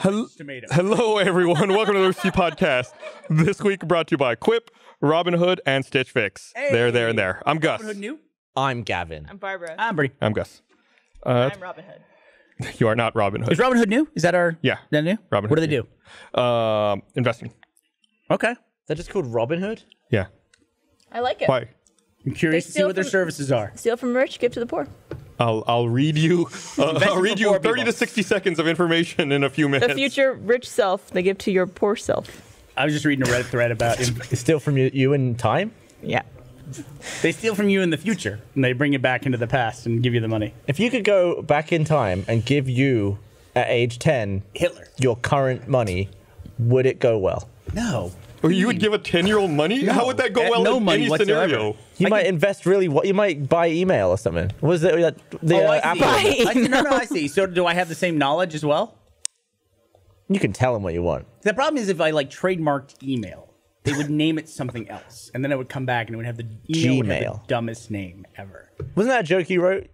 tomato. Hello, everyone. Welcome to the Rooster Teeth podcast. This week brought to you by Quip, Robinhood, and Stitch Fix. Hey. There, and there. I'm Gus. Robinhood new? I'm Gavin. I'm Barbara. I'm Burnie. I'm Gus. I'm Robinhood. You are not Robinhood. Is Robinhood new? Is that our... Yeah. That new? Robinhood. What do they do? Investing. Okay. They're just called Robin Hood? Yeah. I like it. Why? I'm curious to see steal what their from- services are. Steal from rich, give to the poor. I'll read you. I'll read you poor 30 people. to 60 seconds of information in a few minutes. The future rich self, they give to your poor self. I was just reading a Reddit thread about... Steal from you in time? Yeah. They steal from you in the future, and they bring it back into the past and give you the money. If you could go back in time and give you, at age 10, Hitler. your current money, would it go well? No. Or you would give a 10-year-old money? No. How would that go well No in money any whatsoever. scenario? You might invest really what you might buy email or something. Was it the I Apple? see. I see. No, I see. So do I have the same knowledge as well? You can tell them what you want. The problem is if I trademarked email, they would name it something else, and then it would come back and it would have the email would have Gmail. the dumbest name ever. Wasn't that a joke you wrote?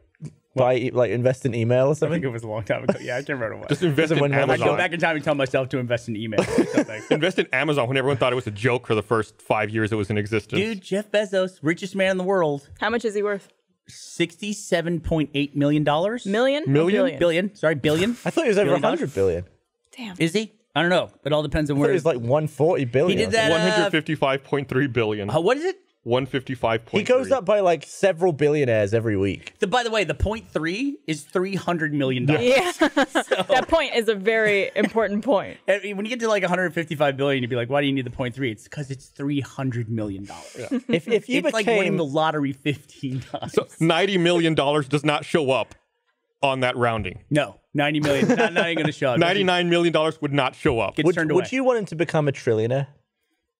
Buy invest in email or I think something? it was a long time ago. Yeah, I can't remember what. Just invest in when I go Amazon. back in time and tell myself to invest in email. Or something. Invest in Amazon when everyone thought it was a joke for the first 5 years it was in existence. Dude, Jeff Bezos, richest man in the world, How much is he worth? $67.8 million. Million? Million? Or billion? Billion. Sorry, billion. I thought it was over $100 100 billion. Damn. Is he? I don't know. It all depends on I thought where. it was like 140 billion. He did that. 155.3 billion. What is it? 155.3. He goes up by several billionaires every week. By the way, the 0.3 is $300 million. Yeah. That point is a very important point. And when you get to 155 billion, you'd be like, why do you need the 0.3? It's because it's $300 million. If you It's like winning became the lottery 15 times. So $90 million does not show up on that rounding. No, 90 million. Not even going to show up. $99 million would not show up. Gets turned away. would you want him to become a trillionaire?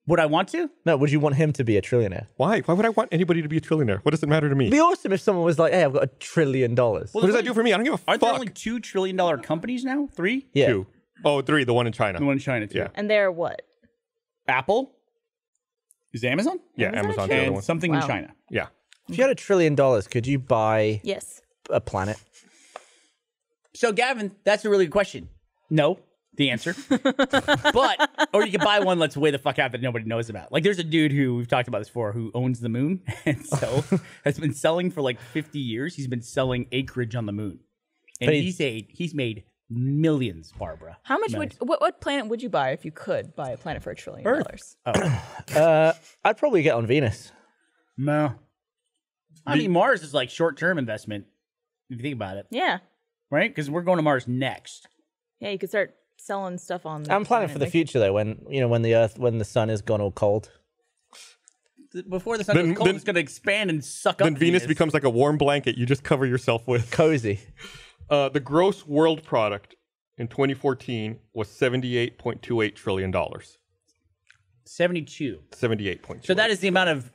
Would I want to? No, would you want him to be a trillionaire? Why? Why would I want anybody to be a trillionaire? What does it matter to me? It'd be awesome if someone was like, hey, I've got $1 trillion. What does that do for me? I don't give a Aren't fuck. there only $2 trillion companies now? 3? Yeah. 2. Oh, 3. The one in China. The one in China, too. Yeah. And they're what? Apple? Is it Amazon? Yeah, Amazon Amazon's the other And one. something in Wow. China. Yeah. If you had $1 trillion, could you buy Yes. a planet? So, Gavin, that's a really good question. No, the answer. Or you could buy one that's way the fuck out that nobody knows about. There's a dude who, we've talked about this before, who owns the moon and so has been selling for 50 years. He's been selling acreage on the moon. And But he's made millions, Barbara. How much Millions. what planet would you buy if you could buy a planet for $1 trillion? Earth. I'd probably get on Venus. No. I mean, Mars is short-term investment, if you think about it, Yeah. right? Because we're going to Mars next. Yeah, you could start selling stuff on I'm planning for the future though. When the sun is gone all cold. Before the sun goes cold, it's going to expand and suck up. Then Venus becomes like a warm blanket you just cover yourself with. Cozy. The gross world product in 2014 was $78.28 trillion. 72. 78.2. So that is the amount of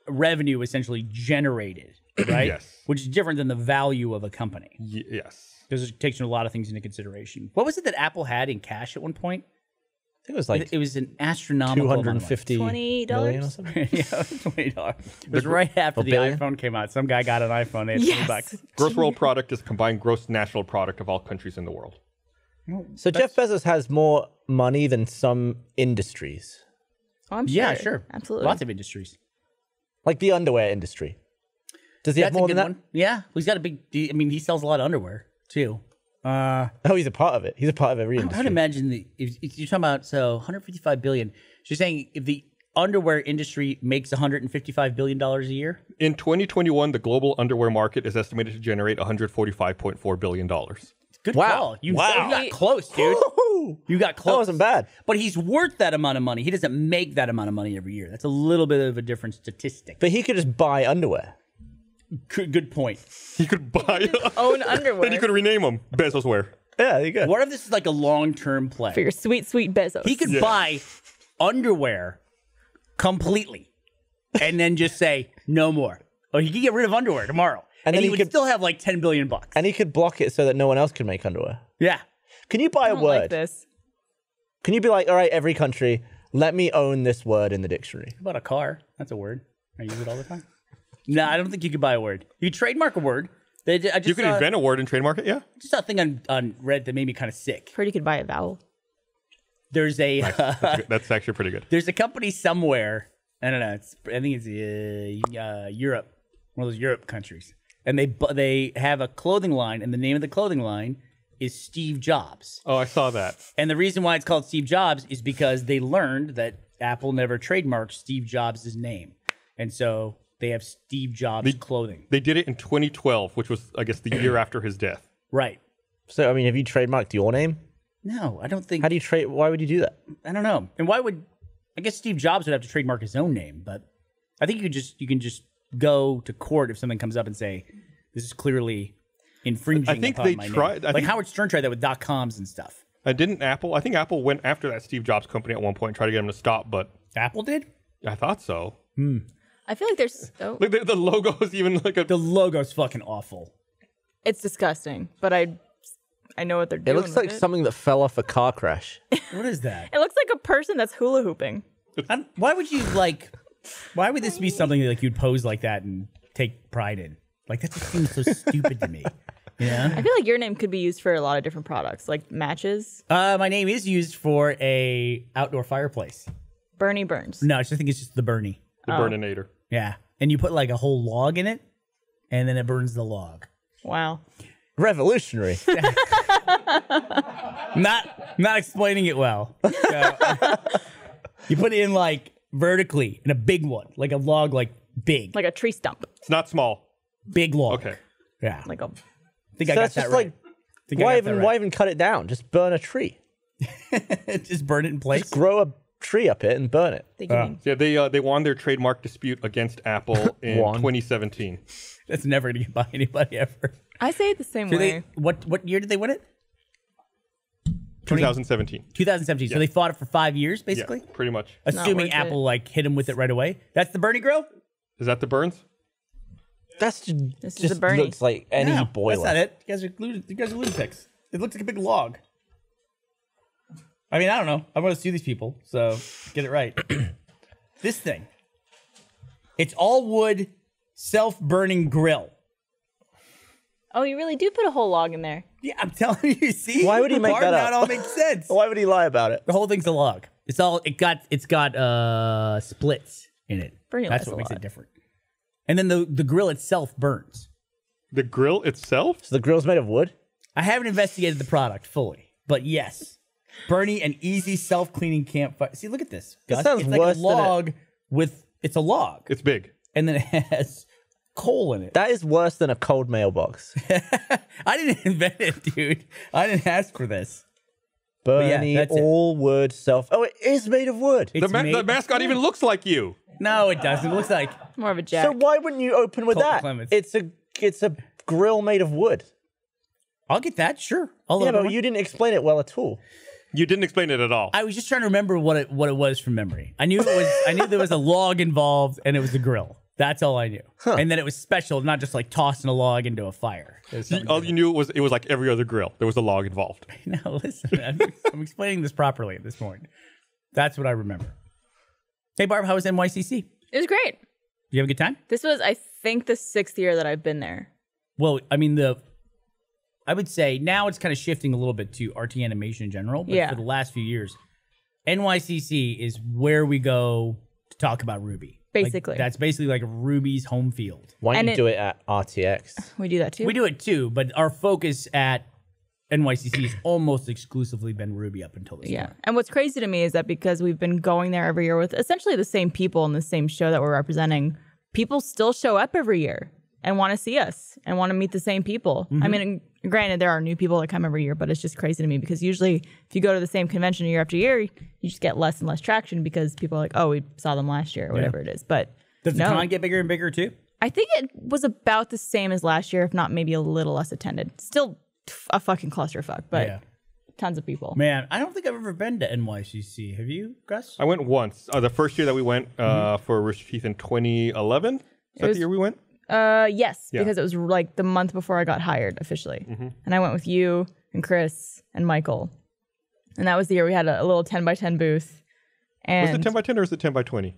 revenue essentially generated, right? Yes. Which is different than the value of a company. Yes. Because it takes a lot of things into consideration. What was it that Apple had in cash at one point? I think it was It was an astronomical amount of money. 250 $20? million or something. Yeah, $20. It was right after the billion? iPhone came out. Some guy got an iPhone. They had Yes. $20. Gross world product is combined gross national product of all countries in the world. So Jeff Bezos has more money than some industries, Oh, I'm sure. Yeah, sure. Absolutely. Lots of industries. like the underwear industry. Does he have That's a more good than that? one. Yeah. He's got a big... he sells a lot of underwear, too. Oh, he's a part of it. He's a part of every industry. I'd imagine if you're talking about 155 billion. So you're saying if the underwear industry makes $155 billion a year? In 2021, the global underwear market is estimated to generate $145.4 billion. Good Wow. call. You Wow. got close, dude. Woo-hoo! You got close. That wasn't bad. But he's worth that amount of money. He doesn't make that amount of money every year. That's a little bit of a different statistic. But he could just buy underwear. Good point. He could buy Own underwear. and you could rename them Bezos wear. Yeah, there you go. What if this is like a long-term play? for your sweet, sweet Bezos. He could buy underwear completely and then just say, no more. Or he could get rid of underwear tomorrow. And then he would could- still have like $10 billion. And he could block it so that no one else can make underwear. Yeah. Can you buy I a don't word? like this. Can you be like, all right, every country, let me own this word in the dictionary? How about a car? That's a word. I use it all the time. No, I don't think you could buy a word. You could trademark a word. I just You could invent a word and trademark it, yeah? just saw a thing on Reddit that made me kind of sick. Heard you could buy a vowel. There's a That's actually pretty good. there's a company somewhere. I don't know. I think it's Europe, one of those Europe countries, and they have a clothing line, and the name of the clothing line is Steve Jobs. Oh, I saw that. And the reason why it's called Steve Jobs is because they learned that Apple never trademarked Steve Jobs' name, and so they have Steve Jobs clothing. They did it in 2012, which was, I guess, the year after his death. Right. So, I mean, have you trademarked your name? No, I don't think. How do you why would you do that? I don't know. And why would? I guess Steve Jobs would have to trademark his own name, but I think you can just go to court if something comes up and say this is clearly infringing. I think upon they my tried. name. Like Howard Stern tried that with .coms and stuff. I think Apple went after that Steve Jobs company at one point and tried to get him to stop, but Apple did. I thought so. I feel like there's Like the logo is even like a. The logo's fucking awful. it's disgusting, but I know what they're doing. It looks like with something that fell off a car crash. What is that? It looks like a person that's hula hooping. Why would you like? Why would this be something that, like, you'd pose like that and take pride in? Like, that just seems so stupid to me. Yeah. I feel like your name could be used for a lot of different products, like matches. My name is used for a outdoor fireplace. Burnie Burns. No, I think it's just the Burnie. The Burninator. Yeah, and you put like a whole log in it, and then it burns the log. Wow. Revolutionary. Not explaining it well. So, you put it in like vertically in a big one, like a log, like big, Like a tree stump. It's not small. big log. Okay. Yeah, Like a I think I So got it's that just right. like, Think I why got that even right. cut it down? Just burn a tree. Just burn it in place? Grow a tree up it and burn it. Yeah, they won their trademark dispute against Apple in Won. 2017. That's never gonna get by anybody ever. I say it the same So way. what year did they win it? 2017. 2017. So they fought it for 5 years, basically. Yeah, pretty much. Assuming worth Apple like hit him with it right away. That's the Burnie Grill? Is that the Burns? That's This is just a Burnie. looks like any No, boiler. that's not it. You guys are lunatics. It looks like a big log. I mean, I don't know. I want to sue these people, so get it right. This thing. It's all wood, self-burning grill. Oh, you really do put a whole log in there. Yeah, I'm telling you. See, Why would he make Part that of up? That all makes sense. Why would he lie about it? The whole thing's a log. It's got splits in it. Burnie That's lies what a makes lot. it different. And then the grill itself burns. The grill itself? So the grill's made of wood? I haven't investigated the product fully, but yes, Burnie, an easy self-cleaning campfire. See, look at this. This Gus. sounds It's like worse a than it- log it's a log, It's big. and then it has coal in it. That is worse than a cold mailbox. I didn't invent it, dude. I didn't ask for this. yeah, Burnie, that's it. all wood self. Oh, it is made of wood. It's The made- mascot even looks like you. No, it doesn't. It looks like More of a jack. So why wouldn't you open with Colt that? Clements. It's a grill made of wood. I'll get that. Sure. I'll Yeah, order but one. you didn't explain it well at all. You didn't explain it at all. I was just trying to remember what it was from memory. I knew there was a log involved, and it was a grill. That's all I knew. And then it was special, not just like tossing a log into a fire. It was something All you knew was it was like every other grill. There was a log involved. No, listen, I'm explaining this properly at this point. That's what I remember. Hey, Barb, how was NYCC? It was great. You have a good time? This was, I think, the 6th year that I've been there. Well, I mean, I would say now it's kind of shifting a little bit to RT animation in general. But Yeah. for the last few years, NYCC is where we go to talk about Ruby. Like, Basically. that's basically like Ruby's home field. Why don't And you do it at RTX? We do that too. We do it too, but our focus at NYCC has almost exclusively been Ruby up until this Yeah. point. And what's crazy to me is that because we've been going there every year with essentially the same people in the same show that we're representing, people still show up every year and want to see us and want to meet the same people. I mean, granted, there are new people that come every year, but it's just crazy to me because usually if you go to the same convention year after year, you just get less and less traction because people are like, oh, we saw them last year or whatever it is. But Does the no. con get bigger and bigger too? I think it was about the same as last year, if not maybe a little less attended. Still a fucking clusterfuck, but Yeah. tons of people. Man, I don't think I've ever been to NYCC. Have you, Gus? I went once. The first year that we went for Rooster Teeth in 2011. Is that was- the year we went? Yes, Yeah. because it was like the month before I got hired officially. And I went with you and Chris and Michael. And that was the year we had a little 10 by 10 booth. And Was it 10 by 10 or was it 10 by 20?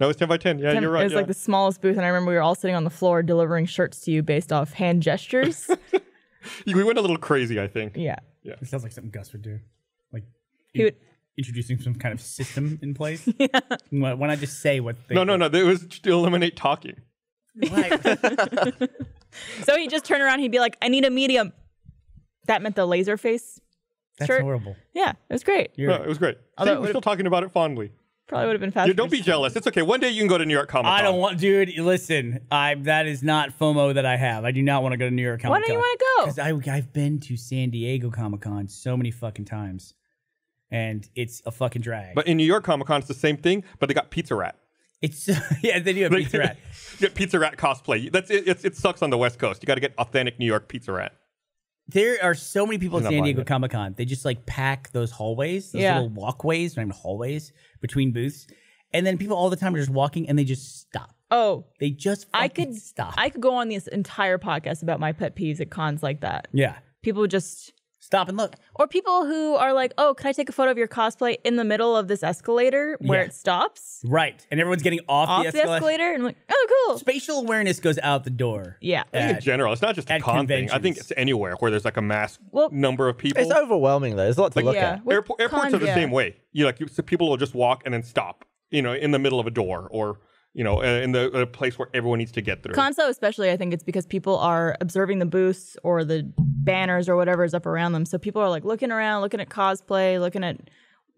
No, it was 10 by 10. Yeah, you're right. It was yeah. like the smallest booth. And I remember we were all sitting on the floor delivering shirts to you based off hand gestures. We went a little crazy, I think. Yeah. It sounds like something Gus would do. Like He would, introducing some kind of system in place. Why not just say what they... No. It was to eliminate talking. So he'd just turn around, he'd be like, I need a medium. That meant the laser face That's shirt. horrible. Yeah, it was great. No, it was great. See, we're still talking about it fondly. Probably would have been faster. Don't be jealous. It's okay. One day you can go to New York Comic Con. I don't want... Dude, listen. That is not FOMO that I have. I do not want to go to New York Comic Con. Why don't you want to go? Because I've been to San Diego Comic Con so many fucking times. And it's a fucking drag. But in New York Comic Con, it's the same thing, but they got Pizza Rat. It's... Yeah, they do have Pizza Rat. You get Pizza Rat cosplay. That's it. It sucks on the West Coast. You got to get authentic New York Pizza Rat. There are so many people at I'm not San buying Diego it. Comic Con. They just like pack those hallways, those little walkways, not even hallways, between booths. And then people all the time are just walking and they just stop. Oh, They just fucking stop. I could go on this entire podcast about my pet peeves at cons like that. Yeah. People just... Stop and look. Or people who are like, oh, can I take a photo of your cosplay in the middle of this escalator where Yeah. it stops? Right. And everyone's getting off the escalator. And I'm like, oh, cool. Spatial awareness goes out the door. Yeah. I think in general, it's not just a at con thing. I think conventions. it's anywhere where there's like a mass Well, number of people. It's overwhelming though. There's a lot to look yeah. at. With Airports cons, are the same way. So people will just walk and then stop, in the middle of a door or, in a place where everyone needs to get through. Cons, though, especially, I think it's because people are observing the booths or the banners or whatever is up around them. So people are like looking around, looking at cosplay, looking at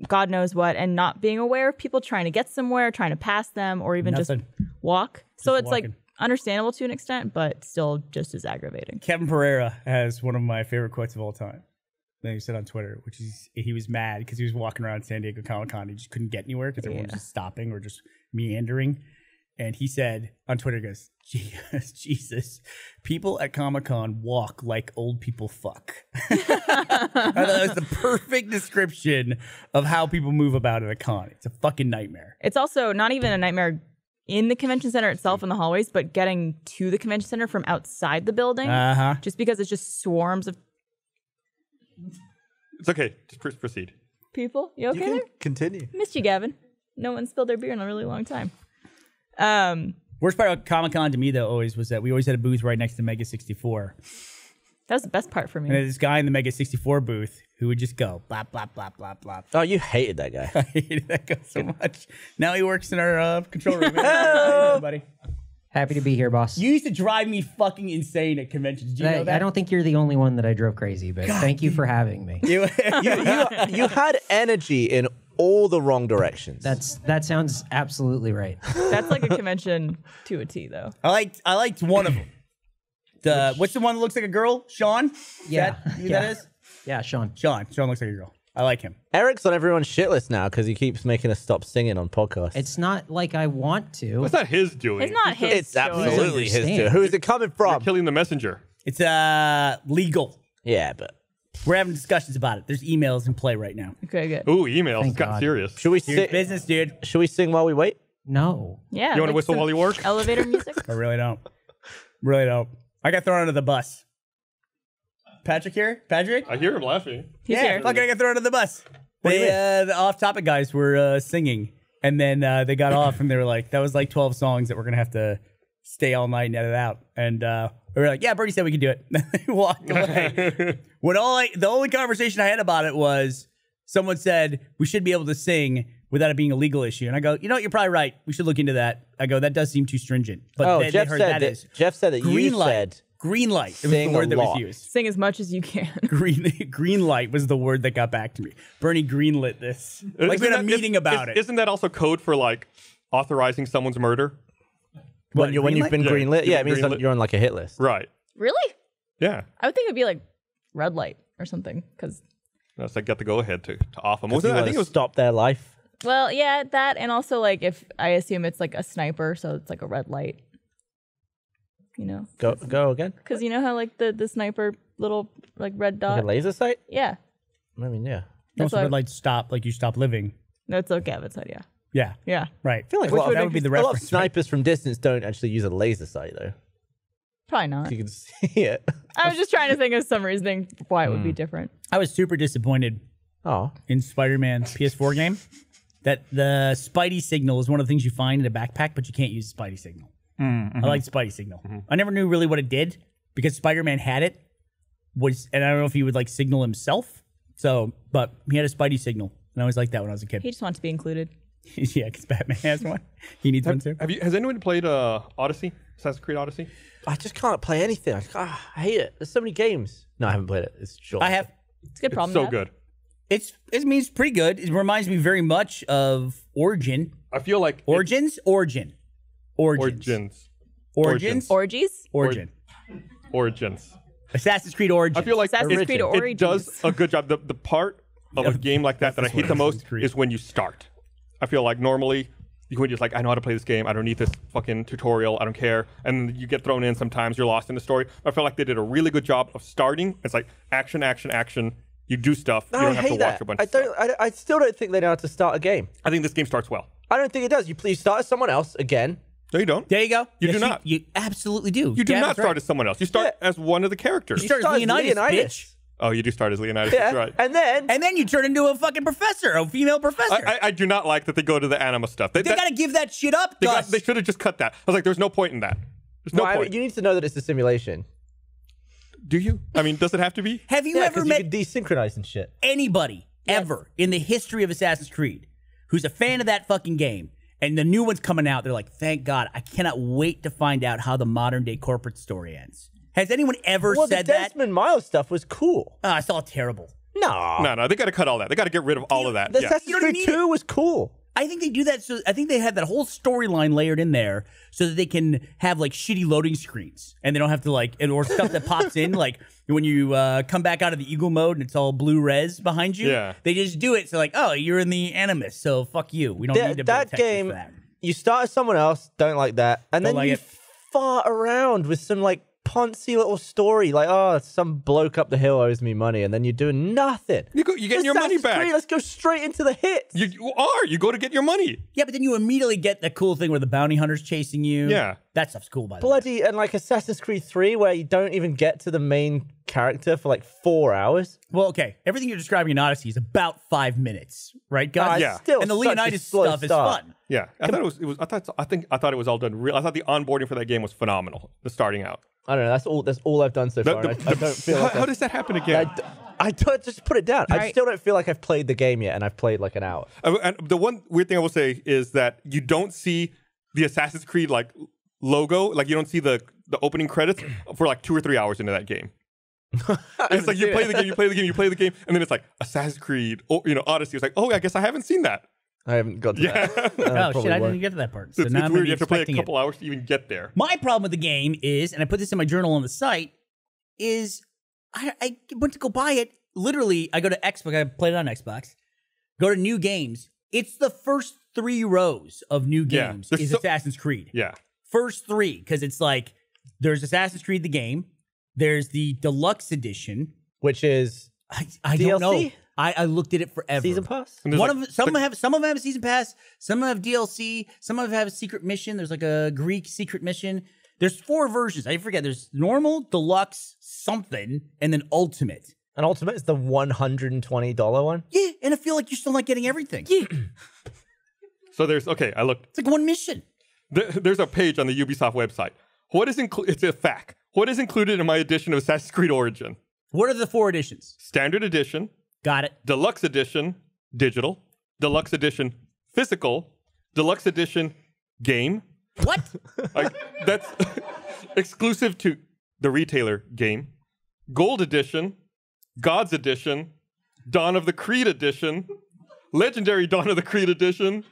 God knows what, and not being aware of people trying to get somewhere, trying to pass them, or even Nothing. just walk. So it's walking. like understandable to an extent, but still just as aggravating. Kevin Pereira has one of my favorite quotes of all time that he said on Twitter, which is he was mad because he was walking around San Diego Comic Con. He just couldn't get anywhere because everyone was just stopping or just meandering. And he said on Twitter, he goes, Jesus, people at Comic Con walk like old people fuck. I thought that was the perfect description of how people move about at a con. It's a fucking nightmare. It's also not even a nightmare in the convention center itself in the hallways, but getting to the convention center from outside the building. Just because it's just swarms of It's okay. Just proceed. people. You okay there? Continue. Missed you, Gavin. No one spilled their beer in a really long time. Worst part about Comic Con to me, though, always was that we always had a booth right next to Mega 64. That was the best part for me. And there's this guy in the Mega 64 booth who would just go, blah, blah, blah, blah, blah. Oh, you hated that guy. I hated that guy so much. Now he works in our control room. Hey, buddy. Happy to be here, boss. You used to drive me fucking insane at conventions. Do you know that? I don't think you're the only one that I drove crazy, but thank you for having me. You- You had energy in all the wrong directions. That sounds absolutely right. That's like a convention to a T, though. I liked one of them. What's the one that looks like a girl? Sean? Yeah, Who yeah. that is? Yeah, Sean. Sean looks like a girl. I like him. Eric's on everyone's shit list now because he keeps making us stop singing on podcasts. It's not like I want to. It's not his doing. It's not his It's choice. absolutely his understand. too. Who is it coming from? Killing the messenger. It's legal. Yeah, but We're having discussions about it. There's emails in play right now. Okay, good. Ooh, emails. Thank It's gotten God. serious. should we Serious sing? business, dude. Should we sing while we wait? No. Yeah. You want to like whistle some while you work? Elevator music? I really don't. Really don't. I got thrown under the bus. Patrick here? Patrick? I hear him laughing. He's yeah, here. fucking I got thrown under the bus. The off-topic guys were singing, and then they got off, and they were like, that was like 12 songs that we're going to have to stay all night and edit out. And we were like, yeah, Burnie said we could do it. They walked away. The only conversation I had about it was someone said we should be able to sing without it being a legal issue. And I go, you know what, you're probably right. We should look into that. I go, that does seem too stringent. But Oh, then Jeff they heard said that that. is Jeff said that green you light. said Green light. It was the sing a word that was lot. used. Sing as much as you can. Green light was the word that got back to me. Bernie greenlit this. Like we had a meeting about it. Isn't that also code for like authorizing someone's murder? when you've been Yeah, greenlit. Yeah, it means greenlit. you're on like a hit list. Right. Really? Yeah. I would think it'd be like red light or something. Because, That's like got the go ahead to off them. Because you I want think to it was stop their life. well, yeah, that. And also, like, if I assume it's like a sniper, so it's like a red light. You know? Go again. Because you know how, like, the sniper little, like, red Like dot? a laser sight. Yeah. I mean, yeah. That's Also, what- red light stop, like you stop living. That's what Gavin said, yeah. Yeah, Yeah. right. I feel like Which would that make would be the a lot of reference. right? snipers from distance don't actually use a laser sight though. Probably not. You can see it. I was just trying to think of some reasoning why it would be different. I was super disappointed Oh, in Spider-Man's PS4 game that the Spidey signal is one of the things you find in a backpack, but you can't use the Spidey signal. I like Spidey signal. I never knew really what it did because Spider-Man had it. And I don't know if he would like signal himself. So, but he had a Spidey signal. I always liked that when I was a kid. He just wants to be included. Yeah, because Batman has one. He needs one too. Has anyone played Odyssey? Assassin's Creed Odyssey? I just can't play anything. I hate it. There's so many games. No, I haven't played it. It's short. I have. It's a good problem. So to have. good. It's pretty good. It reminds me very much of Origin. I feel like Origins. Origins. Assassin's Creed Origins. I feel like Assassin's Creed it Origins. does a good job. The part of a game like that I hate the most is when you start. I feel like normally you can just like, I know how to play this game. I don't need this fucking tutorial. I don't care. And you get thrown in sometimes. You're lost in the story. I feel like they did a really good job of starting. It's like action, action, action. You do stuff. You don't have to watch a bunch of stuff. I still don't think they know how to start a game. I think this game starts well. I don't think it does. You please start as someone else again. No, you don't. There you go. You do not. You absolutely do. You do not start as someone else. You start as one of the characters. You start as Leonidas, bitch. Oh, you do start as Leonidas. Yeah. That's right. And then you turn into a fucking professor, a female professor. I do not like that they go to the anima stuff. They got to give that shit up, Gus. They should have just cut that. I was like, there's no point in that. There's no point. You need to know that it's a simulation. Do you? I mean, does it have to be? Have you ever met you can desynchronize and shit? Anybody ever in the history of Assassin's Creed who's a fan of that fucking game and the new one's coming out, they're like, thank God, I cannot wait to find out how the modern day corporate story ends. Has anyone ever said the that? Desmond Miles stuff was cool. Oh, it's all terrible. No, they got to cut all that. They got to get rid of all of that. The Assassin's Creed 2 was cool. I think they do that. So I think they have that whole storyline layered in there so that they can have like shitty loading screens and they don't have to like, or stuff that pops in like when you come back out of the eagle mode and it's all blue res behind you. Yeah. They just do it. So like, oh, you're in the Animus, so fuck you. We don't need to build that Texas game. for that. You start as someone else, don't like that, and Don't then like you it. fart around with some like poncy little story, like some bloke up the hill owes me money, and then you're doing nothing. You get your money Assassin's back. Creed, let's go straight into the hits. You go to get your money. Yeah, but then you immediately get the cool thing where the bounty hunter's chasing you. Yeah. That stuff's cool, by the way. Bloody, and like Assassin's Creed 3, where you don't even get to the main character for like 4 hours. Well, okay. Everything you're describing in Odyssey is about 5 minutes, right, guys? Yeah. Still And the such a Leonidas slow stuff is start. fun. Yeah, I thought it was. I thought it was all done real. I thought the onboarding for that game was phenomenal. The starting out. I don't know. That's all I've done so far. I don't feel like how does that happen again? I don't just put it down. I Right. still don't feel like I've played the game yet, and I've played like an hour. And the one weird thing I will say is that you don't see the Assassin's Creed like logo, like you don't see the opening credits for like 2 or 3 hours into that game. It's like you play the game, and then it's like Assassin's Creed, or Odyssey. It's like, oh, I guess I haven't seen that. I haven't got to that. Oh, shit, I didn't get to that part. So It's now I'm weird. going You to have be to play a expecting couple it. hours to even get there. My problem with the game is, and I put this in my journal on the site, is I went to go buy it. Literally, I go to Xbox. I played it on Xbox. Go to new games. It's the first 3 rows of new Yeah, games there's is so- Assassin's Creed. Yeah. First 3, because it's like there's Assassin's Creed the game, there's the deluxe edition. Which is I don't know. DLC? I looked at it forever. Season Pass? And there's Some like- of them have a season pass. Some have DLC. Some of them have a secret mission. There's like a Greek secret mission. There's 4 versions. I forget. There's normal, deluxe, something, and then ultimate. And Ultimate is the $120 one. Yeah, and I feel like you're still not getting everything. Yeah, So I looked. it's like one mission. There's a page on the Ubisoft website. It's a fact. What is included in my edition of Assassin's Creed Origin? What are the 4 editions? Standard edition, Got it. Deluxe edition, digital, Deluxe edition, physical, Deluxe edition, game. What? That's exclusive to the retailer game. Gold edition, God's edition, Dawn of the Creed edition, Legendary Dawn of the Creed edition.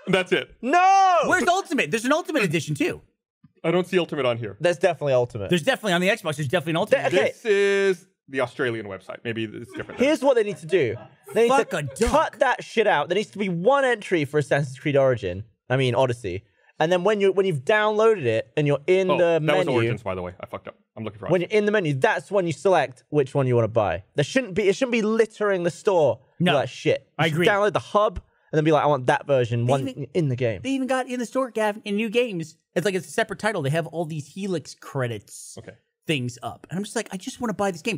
That's it. No! Where's ultimate? There's an ultimate edition too. I don't see Ultimate on here. There's definitely Ultimate. There's definitely on the Xbox. There's definitely an ultimate. Okay. This is the Australian website. Maybe it's different. Here's what they need to do. They need Fuck a to duck. cut that shit out. There needs to be one entry for Assassin's Creed Odyssey. And then when you've downloaded it and you're in the that was menu, Origins, by the way. I fucked up. I'm looking for when you're in the menu, that's when you select which one you want to buy. It shouldn't be littering the store No, with that shit. I You should agree. Download the hub and then be like, I want that version even- in the game. They even got in the store, Gavin, in new games. It's like it's a separate title. They have all these Helix credits things up. And I'm just like, I just want to buy this game.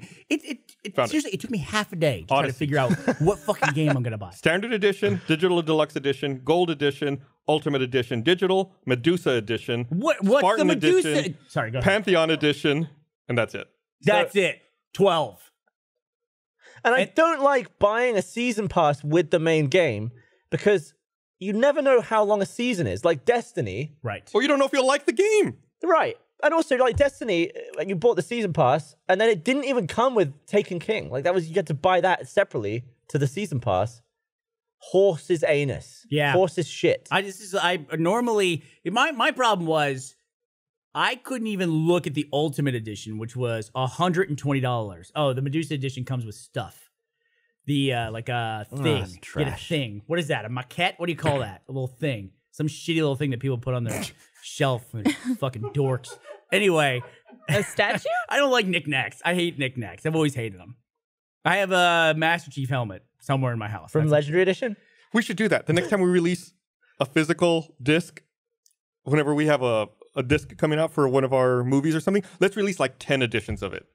Found Seriously, it took me half a day to try to Odyssey. figure out what fucking game I'm going to buy. Standard edition, digital deluxe edition, gold edition, ultimate edition, digital, Medusa edition, What's Spartan the Medusa? edition, Sorry, go ahead. Pantheon edition, and that's it. That's it. 12. And I don't like buying a season pass with the main game because you never know how long a season is. Like Destiny. Right. Or you don't know if you'll like the game. Right. And also, like Destiny, like you bought the season pass, and then it didn't even come with Taken King. Like that was, you had to buy that separately to the season pass. Horse's anus. Yeah. Horse's shit. I normally, my problem was I couldn't even look at the Ultimate Edition, which was $120. Oh, the Medusa Edition comes with stuff. The, like a thing. trash. Get a thing. What is that? A maquette? What do you call that? A little thing. Some shitty little thing that people put on their shelf. Fucking dorks. Anyway. A statue? I don't like knickknacks. I hate knickknacks. I've always hated them. I have a Master Chief helmet somewhere in my house. From Legendary Edition? We should do that. The next time we release a physical disc, whenever we have a disc coming out for one of our movies or something, let's release like 10 editions of it.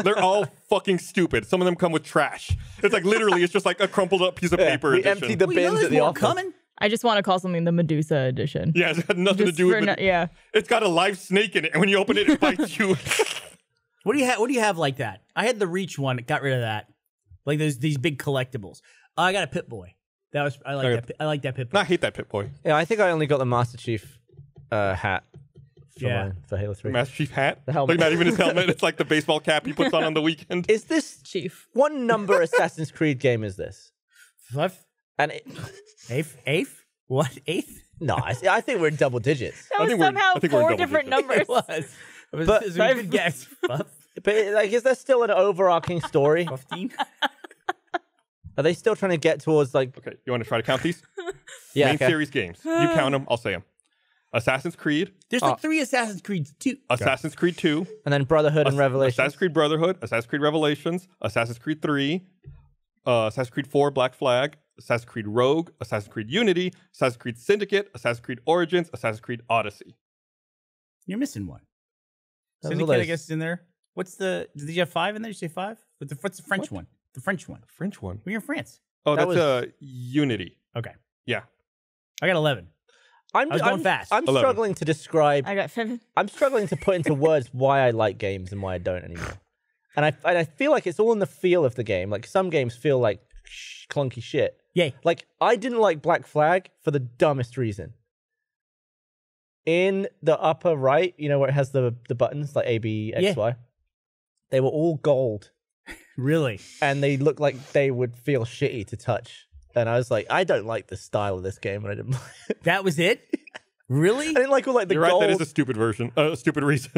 They're all fucking stupid. Some of them come with trash. It's like literally, it's just like a crumpled up piece of paper we edition. emptied the bins at the office. coming. I just want to call something the Medusa edition. Yeah, it's got nothing to Just do with for it. yeah. It's got a live snake in it, and when you open it, it bites you. What do you have like that? I had the Reach one. Got rid of that. Like these big collectibles. I got a Pit Boy. I like that. I like that Pit Boy. I hate that Pit Boy. Yeah, I think I only got the Master Chief hat for Yeah. mine, for Halo 3. Master Chief hat. The helmet. Like not even his helmet. It's like the baseball cap he puts on the weekend. Is this Chief. what number Assassin's Creed game is this? What? And it, Eighth? What? Eighth? no, I think we're in double digits. That I was think we're- somehow I think we're in 4 double different digits. numbers. It was. It was, But- it was a good guess. But like, is there still an overarching story? 15? Are they still trying to get towards like? Okay, you want to try to count these? Yeah, Main okay. series games. You count them. I'll say them. Assassin's Creed. There's like 3 Assassin's Creeds too. Assassin's Creed 2. And then Brotherhood and Revelation. Assassin's Creed Brotherhood. Assassin's Creed Revelations. Assassin's Creed 3. Assassin's Creed 4 Black Flag. Assassin's Creed Rogue. Assassin's Creed Unity. Assassin's Creed Syndicate. Assassin's Creed Origins. Assassin's Creed Odyssey. You're missing one. Those are Syndicate, I those- guess, is in there. What's the? Did you have 5 in there? Did you say 5? What's the French one? The French one. French one. We're in France. Oh, That that's Unity. Okay. Yeah. I got 11. I was going fast. I'm 11. struggling to describe. I got 7. I'm struggling to put into words why I like games and why I don't anymore. And I feel like it's all in the feel of the game. Like some games feel like clunky shit. Yay. Like I didn't like Black Flag for the dumbest reason. In the upper right, you know where it has the buttons like A, B, X, Yeah. Y. They were all gold, Really? and they looked like they would feel shitty to touch. And I was like, I don't like the style of this game, and I didn't. That was it? Really? I didn't like all like the You're right. gold. That is a stupid version. Stupid reason.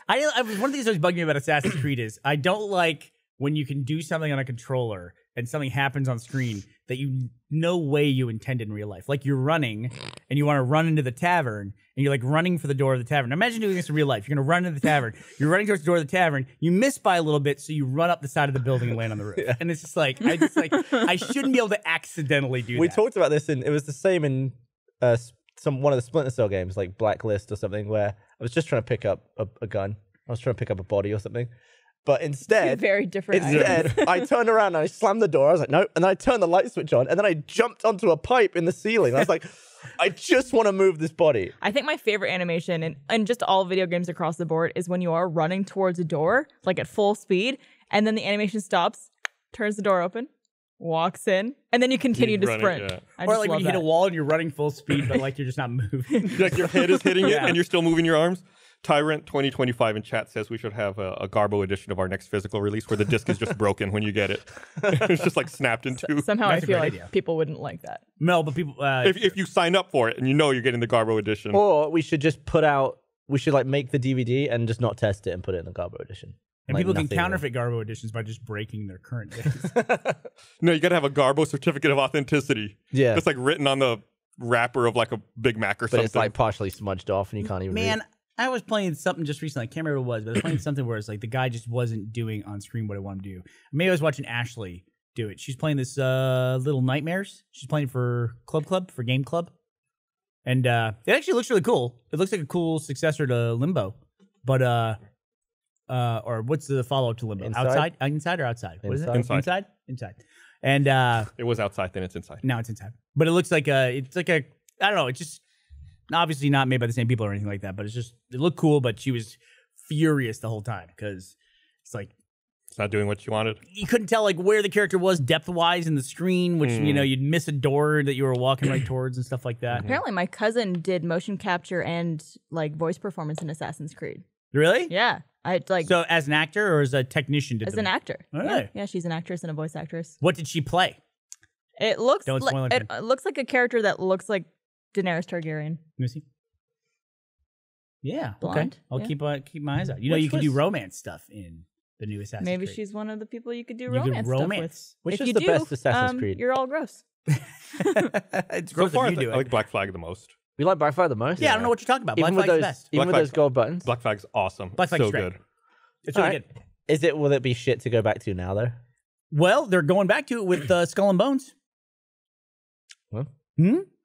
One of the things that always bugged me about Assassin's Creed is I don't like when you can do something on a controller and something happens on screen that you no way you intended in real life. Like you're running and you want to run into the tavern and you're like running for the door of the tavern. Now imagine doing this in real life. You're going to run into the tavern. You're running towards the door of the tavern. You miss by a little bit, so you run up the side of the building and land on the roof. And it's just like I shouldn't be able to accidentally do We that. talked about this, and it was the same in one of the Splinter Cell games, like Blacklist or something, where I was just trying to pick up a gun. I was trying to pick up a body or something. But instead, Very different. I turned around and I slammed the door. I was like, no. And then I turned the light switch on. And then I jumped onto a pipe in the ceiling. I was like, I just want to move this body. I think my favorite animation in just all video games across the board is when you are running towards a door, like at full speed, and then the animation stops, turns the door open, walks in, and then you continue to run it, sprint. yeah. I Or just like when love you hit a that. wall and you're running full speed, but like you're just not moving. Like your head is hitting it Yeah. and you're still moving your arms. Tyrant 2025 in chat says we should have a Garbo edition of our next physical release where the disc is just broken when you get it. It's just like snapped in two. Somehow That's I a feel great like idea. people wouldn't like that. No, but people. If you sign up for it and you know you're getting the Garbo edition. Or we should just we should like make the DVD and just not test it and put it in the Garbo edition. and Like people can nothing counterfeit Garbo editions by just breaking their current discs. No, you got to have a Garbo certificate of authenticity. Yeah. It's like written on the wrapper of like a Big Mac or But something. it's like partially smudged off and you can't even read. Man, I was playing something just recently. I can't remember what it was, but I was playing something where it's like the guy just wasn't doing on screen what I wanted to do. Maybe I was watching Ashley do it. She's playing this Little Nightmares. She's playing for for Game Club. And it actually looks really cool. It looks like a cool successor to Limbo. But or what's the follow-up to Limbo? Inside? Inside or outside? What is it? Inside. Inside. And it was outside, then it's inside. now it's inside. But it looks like I don't know, it's just obviously not made by the same people or anything like that, but it looked cool, but she was furious the whole time because it's like It's not doing what you wanted. You couldn't tell like where the character was depth-wise in the screen, which you'd miss a door that you were walking right towards and stuff like that. Apparently, my cousin did motion capture and like voice performance in Assassin's Creed. Really? Yeah, I like. So as an actor or as a technician? As an actor. All Yeah. right. Yeah, she's an actress and a voice actress. What did she play? It looks Don't spoil like anything. it looks like a character that looks like Daenerys Targaryen. Let me see. Yeah. Blonde, Okay. I'll keep my eyes out. You know, Which you can do was- romance stuff in the new Assassin's Maybe Creed. she's one of the people you could do You could romance stuff with. romance. Which If is you the do, best Assassin's Creed? You're all gross. It's So gross far, if you do I it. like Black Flag the most. You like Black Flag the most? Yeah, I don't know what you're talking about. Black Even with Flag's those, the best. even Black with Flag- those gold buttons. Black Flag's awesome. Black Flag's so great. good. It's really Alright. good. Will it be shit to go back to now though? Well, they're going back to it with Skull and Bones. Huh?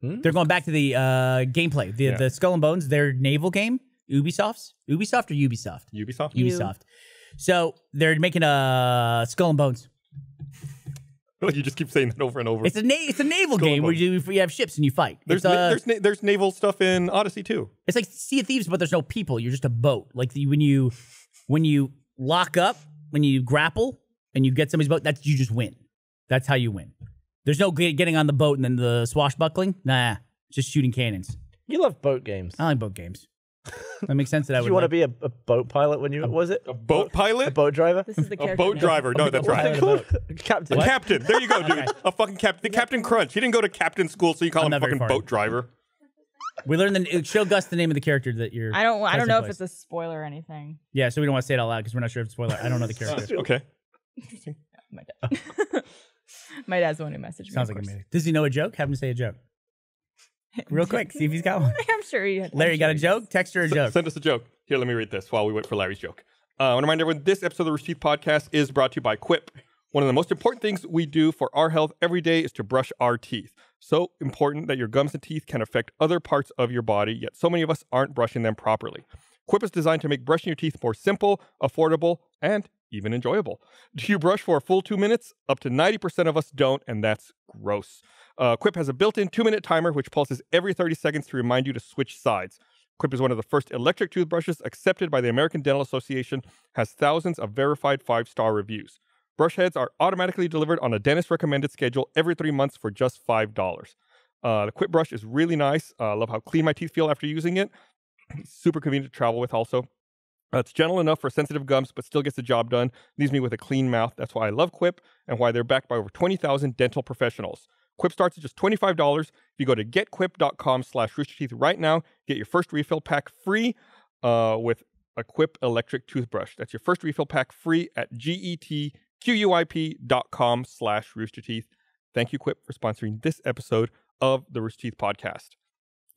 They're going back to the gameplay. The Skull and Bones, their naval game. Ubisoft or Ubisoft? Ubisoft? Ubisoft. So they're making a Skull and Bones. You just keep saying that over and over. It's a naval Skull and game where Bones. you have ships and you fight. There's It's, there's naval stuff in Odyssey too. it's like Sea of Thieves, but there's no people. You're just a boat. Like when you lock up, when you grapple, and you get somebody's boat, you just win. That's how you win. There's no getting on the boat and then the swashbuckling. Nah, just shooting cannons. You love boat games. I like boat games. That makes sense. That I Did would. you want to like. be a boat pilot when you was it A boat pilot? a boat driver? This is the A character. boat name. driver. No, that's What's right. it called? Captain. A captain. There you go, dude. A fucking captain. The Captain Crunch. He didn't go to captain school, so you call I'm him a not very fucking far. boat driver. We learned show Gus the name of the character that you're. I don't cousin know if plays. it's a spoiler or anything. Yeah, so we don't want to say it out loud because we're not sure if it's a spoiler. I don't know the character. Okay. My dad. My dad's the one who messaged me. Sounds of like a course. movie. Does he know a joke? Have him say a joke. Real quick, see if he's got one. I'm sure he had. Larry, you got a joke? Text her a joke. Send us a joke. Here, let me read this while we wait for Larry's joke. I want to remind everyone this episode of the Rooster Teeth podcast is brought to you by Quip. One of the most important things we do for our health every day is to brush our teeth. So important that your gums and teeth can affect other parts of your body, yet so many of us aren't brushing them properly. Quip is designed to make brushing your teeth more simple, affordable, and even enjoyable. Do you brush for a full 2 minutes? Up to 90% of us don't, and that's gross. Quip has a built-in 2-minute timer which pulses every 30 seconds to remind you to switch sides. Quip is one of the first electric toothbrushes accepted by the American Dental Association, has thousands of verified 5-star reviews. Brush heads are automatically delivered on a dentist-recommended schedule every 3 months for just $5. The Quip brush is really nice. I love how clean my teeth feel after using it. It's super convenient to travel with also. It's gentle enough for sensitive gums, but still gets the job done. Leaves me with a clean mouth. That's why I love Quip and why they're backed by over 20,000 dental professionals. Quip starts at just $25. If you go to getquip.com/roosterteeth right now, get your first refill pack free with a Quip electric toothbrush. That's your first refill pack free at getquip.com/roosterteeth. Thank you, Quip, for sponsoring this episode of the Rooster Teeth podcast.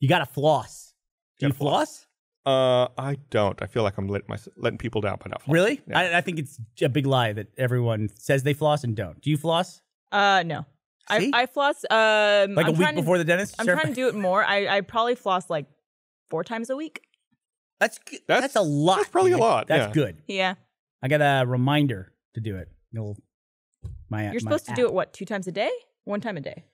You got to floss. Do you Gotta floss. floss? I don't. I feel like I'm letting people down by not flossing. Really? Yeah. I think it's a big lie that everyone says they floss and don't. Do you floss? No. See? I floss. Like I'm a week trying to- before the dentist? I'm Sure. trying to do it more. I probably floss like 4 times a week. That's good. That's a lot. That's probably a dude. lot, That's yeah. good. Yeah. I got a reminder to do it. You're supposed to do it what? 2 times a day? 1 time a day?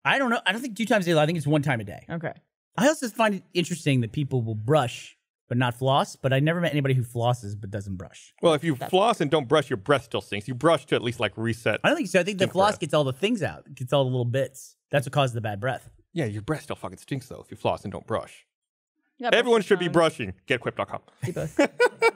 I don't know. I don't think 2 times a day. I think it's 1 time a day. Okay. I also find it interesting that people will brush but not floss, but I never met anybody who flosses but doesn't brush. Well, if you floss and don't brush, your breath still stinks. You brush to at least like reset. I don't think so. I think the Stink floss breath. gets all the things out. It gets all the little bits. That's what causes the bad breath. Yeah, your breath still fucking stinks though if you floss and don't brush. You gotta Everyone brush should be your tongue. brushing. Getquip.com. Do both.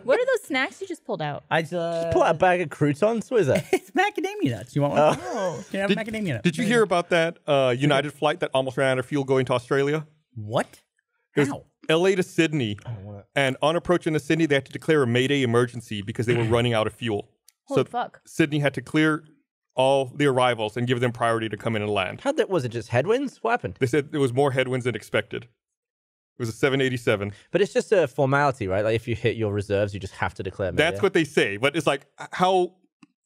What are those snacks you just pulled out? I Pull out a bag of croutons. What is that? It's macadamia nuts. You want one? Oh. Can I have macadamia nuts? Did you hear about that United flight that almost ran out of fuel going to Australia? What? It was How? LA to Sydney. And on approaching to Sydney, they had to declare a Mayday emergency because they were running out of fuel. Holy so fuck. Sydney had to clear all the arrivals and give them priority to come in and land. Was it just headwinds? What happened? They said there was more headwinds than expected. It was a 787. But it's just a formality, right? Like if you hit your reserves, you just have to declare Mayday. That's what they say. But it's like,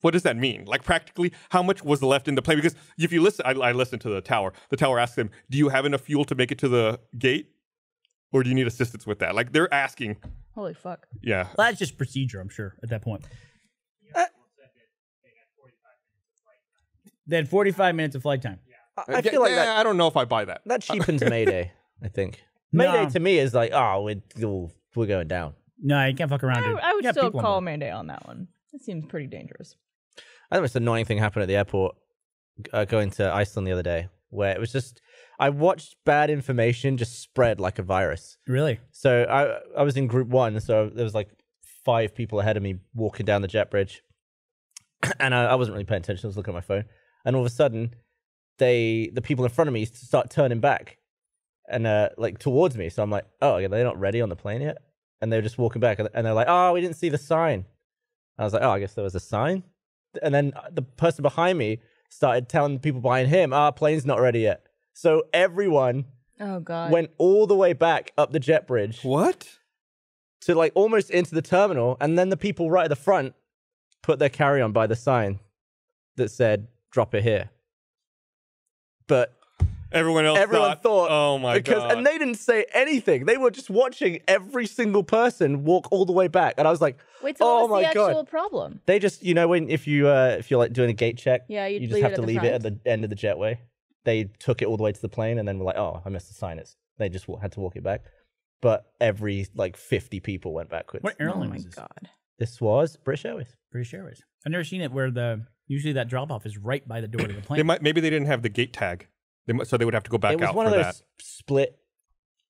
what does that mean? Like practically, how much was left in the plane? Because if you listen, I listened to the tower. The tower asked them, do you have enough fuel to make it to the gate? Or do you need assistance with that? Like they're asking. Holy fuck. Yeah. Well, that's just procedure, I'm sure, at that point. They had 45 minutes of flight time. I feel like I don't know if I buy that. that cheapens Mayday, I think. No. Mayday to me is like, we're going down. No, you can't fuck around. dude. I would You got still people on call board. Mayday on that one. That seems pretty dangerous. I think the most annoying thing happened at the airport going to Iceland the other day, where it was just, I watched bad information just spread like a virus. Really? So I was in group 1, so there was like 5 people ahead of me walking down the jet bridge. And I wasn't really paying attention, I was looking at my phone. And all of a sudden, the people in front of me start turning back and like towards me. So I'm like, oh, okay, they're not ready on the plane yet? And they're just walking back and they're like, oh, we didn't see the sign. I was like, oh, I guess there was a sign. And then the person behind me started telling the people behind him, plane's not ready yet. So everyone went all the way back up the jet bridge. What? To like almost into the terminal. And then the people right at the front put their carry-on by the sign that said, drop it here. But everyone thought, oh my God. And they didn't say anything. They were just watching every single person walk all the way back. And I was like, wait, so oh what was my the God. actual problem? They just, if you're like doing a gate check, you just have to leave it front. at the end of the jetway. They took it all the way to the plane and then were like, oh, I missed the sign. They just had to walk it back. But every like 50 people went backwards. What airline my was this? God. This was British Airways. British Airways. I've never seen it where usually that drop off is right by the door to the plane. Maybe they didn't have the gate tag. So they would have to go back out. It was one for of those that. split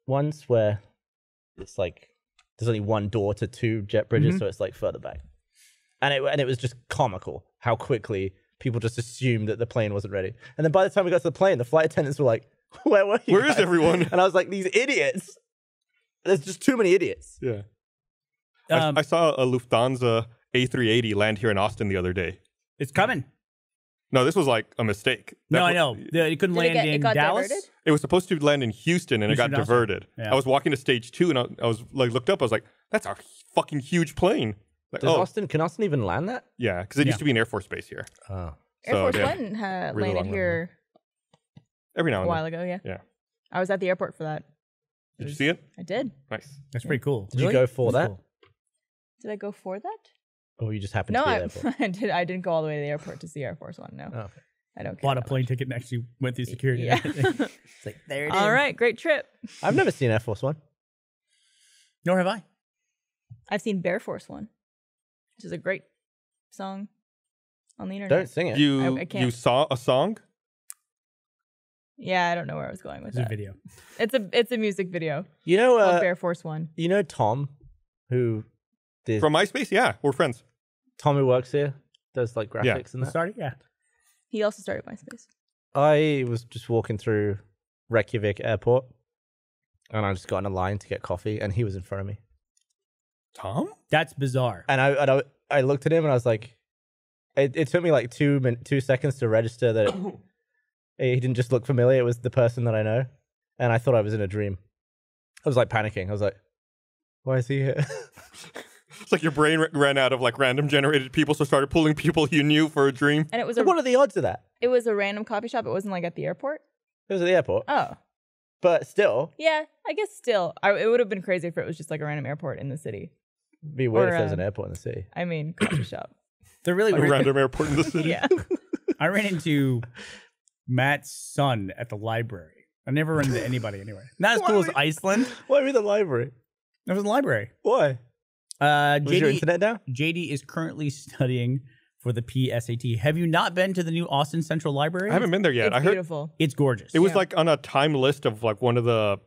ones where it's like there's only one door to 2 jet bridges, so it's like further back. And it was just comical how quickly people just assumed that the plane wasn't ready. And then by the time we got to the plane, the flight attendants were like, where were you Where guys? is everyone? And I was like, these idiots. There's just too many idiots. Yeah. I saw a Lufthansa A380 land here in Austin the other day. It's coming. No, this was like a mistake. No, I know. It couldn't land in Dallas. Diverted? It was supposed to land in Houston, and it got Houston, diverted. yeah. I was walking to stage 2, and I was like, looked up. I was like, that's a fucking huge plane. Like, Can Austin even land that? yeah, because it used to be an Air Force base here. Oh. Air Force yeah. One had Really landed long here Every now a and while then. ago, yeah. Yeah. I was at the airport for that. Did you see it? I did. Nice. That's pretty cool. Did you go for that? Did I go for that? Or you just happened No, to be at the airport? I didn't go all the way to the airport to see Air Force One. No, Oh, okay. I don't care. Bought a that plane much. ticket and actually went through security. Yeah. It's like, there it is. All right, great trip. I've never seen Air Force One. Nor have I. I've seen Bear Force One, which is a great song on the internet. Don't sing it. I can't. You saw a song? Yeah, I don't know where I was going with It's a that. video. It's a music video You know, of Bear Force One. you know Tom, who did From MySpace? Yeah, we're friends. Tom who works here, does like graphics and that. Sorry? Yeah. He also started MySpace. I was just walking through Reykjavik airport, and I just got in a line to get coffee, and he was in front of me. Tom? That's bizarre. And I looked at him, and I was like, it took me like 2 seconds to register that he didn't just look familiar. It was the person that I know, and I thought I was in a dream. I was like panicking. I was like, why is he here? It's like your brain ran out of like random generated people, so started pulling people you knew for a dream. And it was What are the odds of that? it was a random coffee shop. It wasn't like at the airport. It was at the airport, Oh, but still, yeah. I guess still, it would have been crazy if it was just like a random airport in the city. it'd be weird Or, if there was an airport in the city. I mean, coffee shop. They're really A weird. random airport in the city. Yeah. I ran into Matt's son at the library. I never run into anybody anywhere. Not as cool as Iceland. Why are we in the library? I was in the library. Why? Was your JD, internet down? JD is currently studying for the PSAT. Have you not been to the new Austin Central Library? I haven't been there yet. It's I heard beautiful. It's gorgeous. it was Yeah. like on a time list of like one of the,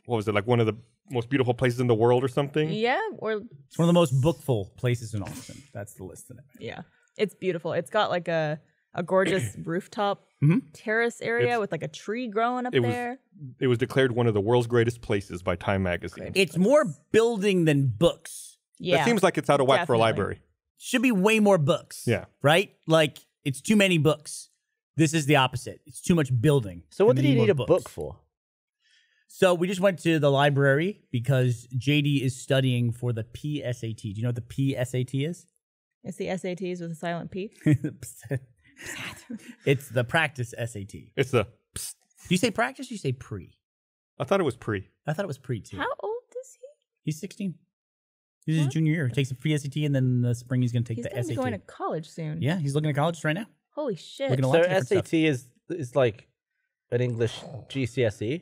what was it, like one of the most beautiful places in the world or something? Yeah, or It's one of the most bookful places in Austin. That's the list. yeah, it's beautiful. It's got like a gorgeous rooftop terrace area It's- with like a tree growing up it was- there. It was declared one of the world's greatest places by Time magazine. It's more building than books. Yeah, It seems like it's out of whack for a Definitely. library. Should be way more books. Yeah. Right? Like, it's too many books. This is the opposite. It's too much building. So what And did we he need more a books. book for? So we just went to the library because JD is studying for the PSAT. Do you know what the PSAT is? it's the SATs with a silent P. It's the practice SAT. Do It's the, you say practice or you say pre? I thought it was pre. I thought it was pre too. How old is he? He's 16. This is his junior year. He takes the PSAT and then in the spring he's going to take He's the gonna be SAT. going to college soon. Yeah, he's looking at college right now. Holy shit! Looking at So lots of different stuff. SAT is like an English GCSE.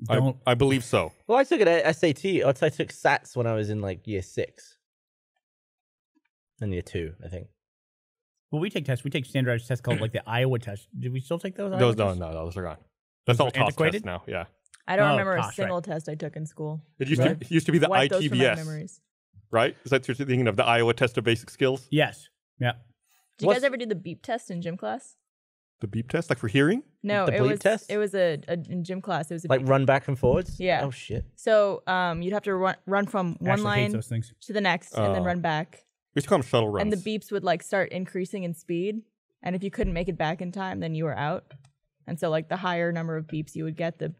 Don't. I believe so. Well, I took it at SAT. I took SATs when I was in like year 6. in year 2, I think. Well, we take tests. We take standardized tests called like the Iowa test. Did we still take those? Those don't. No, those are gone. That's all toss antiquated? tests now. Yeah. I don't Oh, remember a gosh, single test I took in school. It used to be the Wipe those from my ITBS, memories. right? Is that what you're thinking of, the Iowa Test of Basic Skills? Yes. Yeah. Did you guys ever do the beep test in gym class? The beep test, like for hearing? No, The it bleep was test? It was in gym class. It was a Like beep. run back and forwards? Yeah. Oh, shit. So you'd have to run from one Ashley hates line those things. to the next and then Oh. run back. We used to call them shuttle runs. And the beeps would like start increasing in speed. And if you couldn't make it back in time, then you were out. And so like the higher number of beeps you would get, the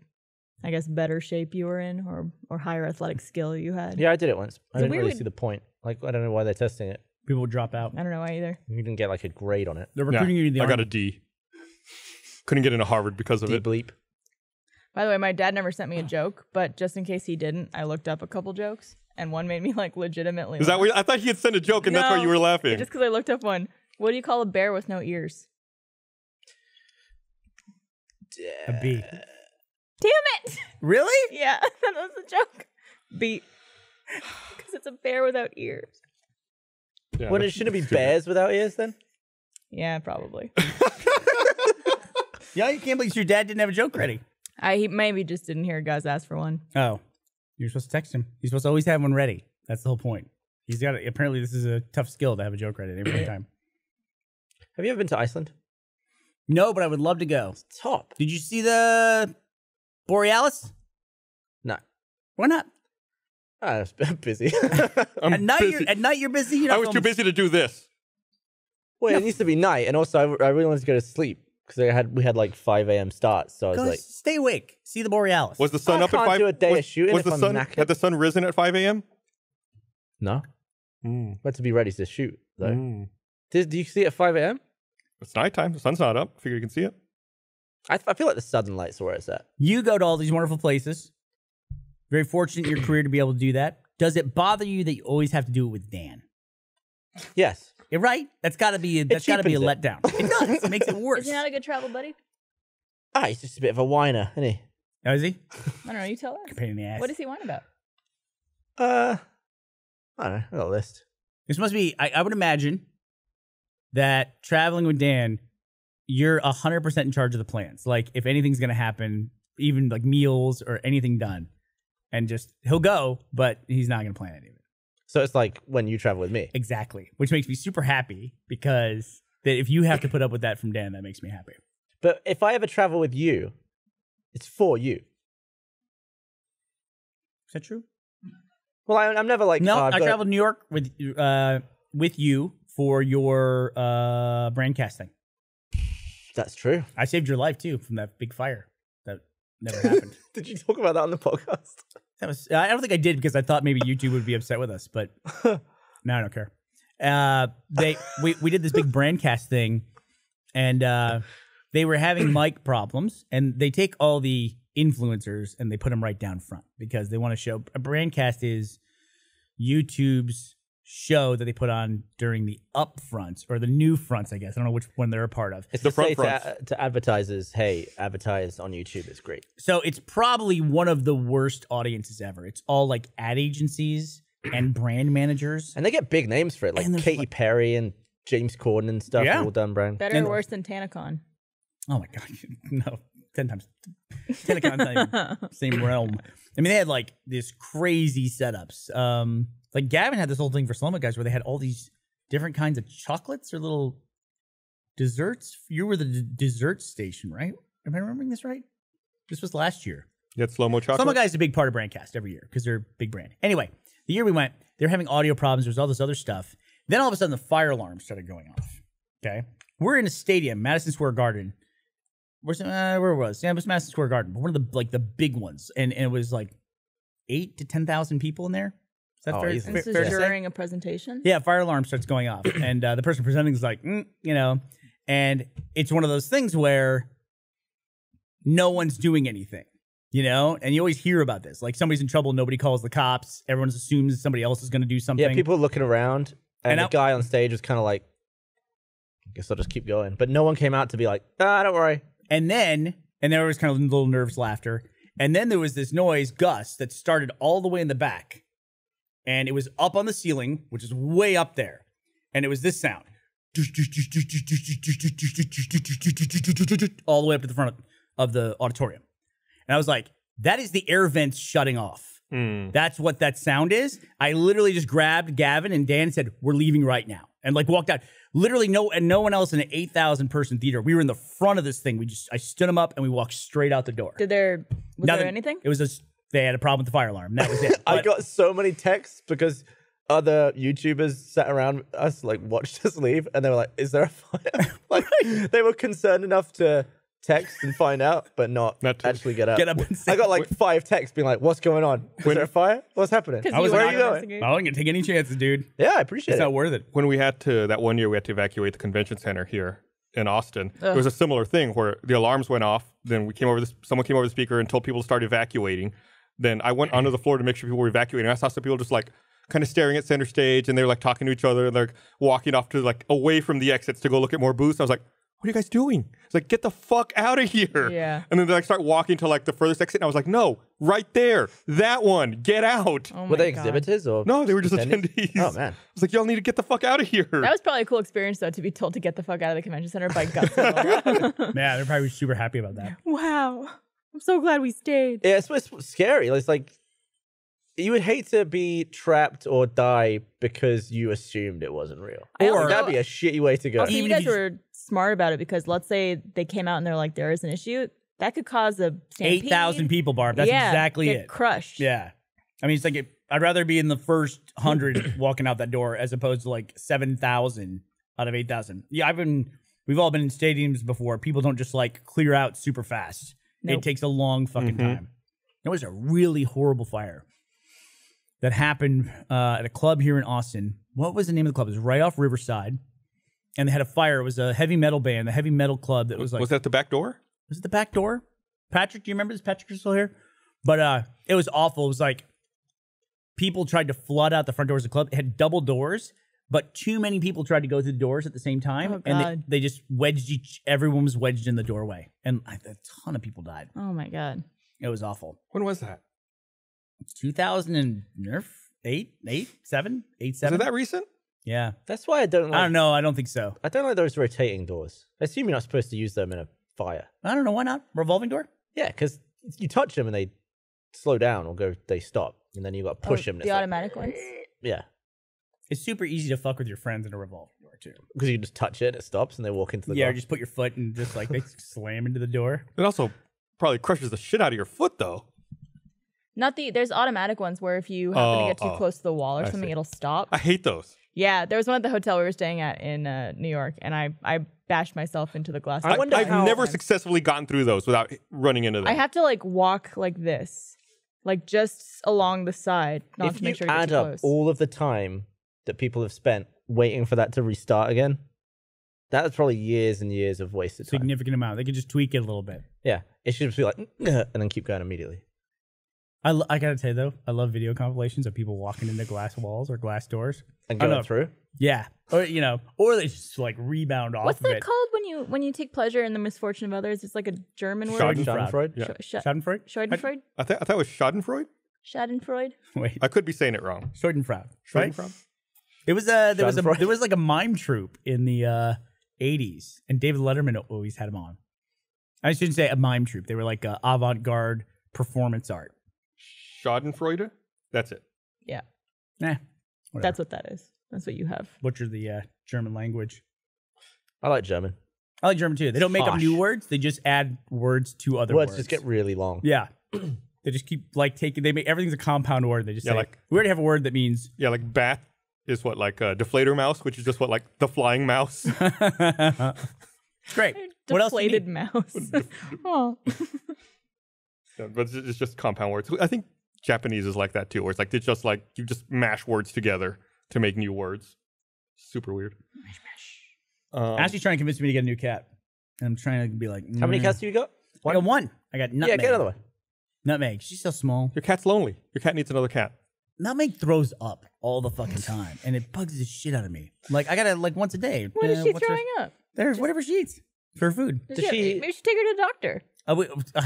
I guess better shape you were in or higher athletic skill you had. Yeah, I did it once. I So didn't we really would- see the point. Like, I don't know why they're testing it. People would drop out. I don't know why either. You didn't get like a grade on it. They're Yeah, recruiting you to the I got Army. a D. Couldn't get into Harvard because of it. Bleep. By the way, my dad never sent me a joke, but just in case he didn't, I looked up a couple jokes and one made me like legitimately Is that laugh. where I thought he had sent a joke and that's why No, you were laughing? Just because I looked up one. What do you call a bear with no ears? A B. Damn it! Really? Yeah, that was a joke. Beat. Because it's a bear without ears. Yeah, Well, it that's- shouldn't be that's good. bears without ears then? Yeah, probably. Yeah, you can't believe your dad didn't have a joke ready. He maybe just didn't hear guys ask for one. Oh, you're supposed to text him. He's supposed to always have one ready. That's the whole point. He's got. Apparently, this is a tough skill to have a joke ready at every time. Have you ever been to Iceland? No, but I would love to go. Top. Did you see the Borealis? No. Why not? I was busy. I'm At night, busy. at night you're busy. You're not I was too filming- busy to do this. Well, it needs to be night, and also I really wanted to go to sleep because we had like 5 a.m. starts, so I was Go like, stay awake. See the Borealis. Was the sun I up at can't 5? do a day was, of shooting was if the I'm sun knackered. had the sun risen at 5 a.m.? no, Mm. we had to be ready to shoot though. Mm. Do you see it at 5 a.m.? It's nighttime. The sun's not up. Figure you can see it. I feel like the southern lights are where it's at. You go to all these wonderful places. Very fortunate in your career to be able to do that. Does it bother you that you always have to do it with Dan? Yes. You're right. That's got to be a cheapens it. letdown. It does. It makes it worse. Is he not a good travel buddy? He's just a bit of a whiner, isn't he? Oh, is he? I don't know. You tell us. Pain in the ass. What does he whine about? I don't know. I got a list. This must be. I would imagine that traveling with Dan, you're 100% in charge of the plans. Like if anything's gonna happen, even like meals or anything done, and just he'll go, but he's not gonna plan any of it. So it's like when you travel with me. Exactly, which makes me super happy because that if you have to put up with that from Dan, that makes me happy. But if I ever travel with you, it's for you. Is that true? Well, I'm never like No, oh, I've I got- traveled to New York with you for your brand casting. That's true. I saved your life too from that big fire that never happened. Did you talk about that on the podcast? That was I don't think I did because I thought maybe YouTube would be upset with us, but no, I don't care. We did this big brand cast thing, and they were having mic problems, and they take all the influencers and they put them right down front because they want to show a brand cast is YouTube's show that they put on during the upfronts or the new fronts, I guess. I don't know which one they're a part of. It's The to say front to advertisers, hey, advertise on YouTube. It's great. So it's probably one of the worst audiences ever. It's all like ad agencies and brand managers. And they get big names for it, like And there's Katy like- Perry and James Corden and stuff. Yeah. All done brand. Better And- or worse than TanaCon? Oh my god, no, 10 times. Telecom's not even same realm. I mean, they had like this crazy setups. Like Gavin had this whole thing for Slow Mo Guys where they had all these different kinds of chocolates or little desserts. You were the dessert station, right? Am I remembering this right? This was last year. You had slow-mo chocolate? Slow Mo Guys is a big part of Brandcast every year because they're a big brand. Anyway, the year we went, they were having audio problems. There was all this other stuff. Then all of a sudden, the fire alarm started going off. Okay, we're in a stadium, Madison Square Garden. Where it was? Yeah, it was Madison Square Garden, but one of the big ones, and it was like 8,000 to 10,000 people in there. Is that Oh, fair? easy. This fair is to say? during a presentation? Yeah, fire alarm starts going off, and the person presenting is like, and it's one of those things where no one's doing anything, and you always hear about this. Like somebody's in trouble, nobody calls the cops. Everyone assumes somebody else is going to do something. Yeah, people looking around, and And the guy on stage was kind of like, I guess I'll just keep going. But no one came out to be like, don't worry. And there was kind of little nervous laughter. And then there was this noise gust that started all the way in the back. And it was up on the ceiling, which is way up there. and it was this sound. All the way up to the front of the auditorium. And I was like, that is the air vents shutting off. That's what that sound is. I literally just grabbed Gavin and Dan and said, we're leaving right now. And like walked out. Literally no one else in an 8,000 person theater. We were in the front of this thing. I stood them up and we walked straight out the door. Was there anything? It was they had a problem with the fire alarm. That was it. I got so many texts because other YouTubers sat around us, like watched us leave, and they were like, is there a fire? Like they were concerned enough to text and find out, but not actually get up. And say, I got like 5 texts being like, what's going on? Is there a fire? What's happening? Where are you going? I wasn't going to take any chances, dude. Yeah, I appreciate it. It's not worth it. When that one year we had to evacuate the convention center here in Austin, it was a similar thing where the alarms went off. Then someone came over the speaker and told people to start evacuating. Then I went onto the floor to make sure people were evacuating. I saw some people just like kind of staring at center stage, and they were like talking to each other, and like walking off to like away from the exits to go look at more booths. I was like, what are you guys doing? It's like, get the fuck out of here. Yeah. And then they like start walking to like the furthest exit, and I was like, no, right there, that one, get out. Oh Were they God. exhibitors or No, they were just attendees? attendees. Oh man. I was like, y'all need to get the fuck out of here. That was probably a cool experience, though, to be told to get the fuck out of the convention center by guts. Yeah, they're probably super happy about that. Wow. I'm so glad we stayed. Yeah, it's scary. It's like you would hate to be trapped or die because you assumed it wasn't real. Or that'd be a shitty way to go. Also, Even you if guys were smart about it, because let's say they came out and they're like, there is an issue. That could cause a stampede. 8,000 people, Barb. That's exactly get it. Crushed. Yeah. I mean, it's like I'd rather be in the first 100 walking out that door as opposed to like 7,000 out of 8,000. Yeah, we've all been in stadiums before. People don't just like clear out super fast. Nope. It takes a long fucking time. It was a really horrible fire that happened at a club here in Austin. What was the name of the club? It was right off Riverside. And they had a fire. It was a heavy metal band, the heavy metal club that was like... Was that the back door? Was it the back door? Patrick, do you remember this? Patrick is still here? But it was awful. It was like people tried to flood out the front doors of the club. It had double doors, but too many people tried to go through the doors at the same time. Oh, God. And they just everyone was wedged in the doorway. And a ton of people died. Oh, my God. It was awful. When was that? 2008, 7? Was it that recent? Yeah. That's why I don't like... I don't know. I don't think so. I don't like those rotating doors. I assume you're not supposed to use them in a fire. I don't know. Why not? Revolving door? Yeah, because you touch them and they slow down or they stop. And then you got to push them. The automatic ones? Yeah. It's super easy to fuck with your friends in a revolving door, too. Because you just touch it and it stops and they walk into the door. Yeah, or just put your foot and just like they slam into the door. It also probably crushes the shit out of your foot, though. There's automatic ones where if you happen to get too close to the wall or something, it'll stop. I hate those. Yeah, there was one at the hotel we were staying at in New York, and I bashed myself into the glass. I wonder I've never successfully gotten through those without running into them. I have to like walk like this, like just along the side, not to make sure you get too close. If you add up all of the time that people have spent waiting for that to restart again, that's probably years and years of wasted time. Significant amount. They could just tweak it a little bit. Yeah, it should just be like, and then keep going immediately. I gotta tell you though, I love video compilations of people walking into glass walls or glass doors And going through? Yeah, or or they just like rebound off. What's of that it. called when you take pleasure in the misfortune of others? It's like a German word. Schadenfreude? Yeah. Schadenfreude. Schadenfreude. I thought it was Schadenfreude. Schadenfreude. Wait, I could be saying it wrong. Schadenfreude. Right? Schadenfreude? It was there was like a mime troupe in the 80s, and David Letterman always had them on. I shouldn't say a mime troupe. They were like avant-garde performance art. Schadenfreude? That's it. Yeah, Whatever. that's what that is. That's what you have. Butcher the German language. I like German. I like German too. They don't make up new words. They just add words to other words. Words just get really long. Yeah. They just keep like they make everything's a compound word. They just say, like, we already have a word that means. Yeah, like bat is what, like deflator mouse, which is just what, like the flying mouse. Great. What else do you Deflated need? mouse. Oh. Yeah, but it's just compound words. I think Japanese is like that too, where it's like just like you just mash words together to make new words. Super weird. Ashley's trying to convince me to get a new cat. And I'm trying to be like, How many cats do you got? I got one. I got Nutmeg. Yeah, get another one. Nutmeg. She's so small. Your cat's lonely. Your cat needs another cat. Nutmeg throws up all the fucking time, and it bugs the shit out of me. Like I gotta like once a day. What is she throwing up? There's whatever she eats. for food. Maybe we should take her to the doctor.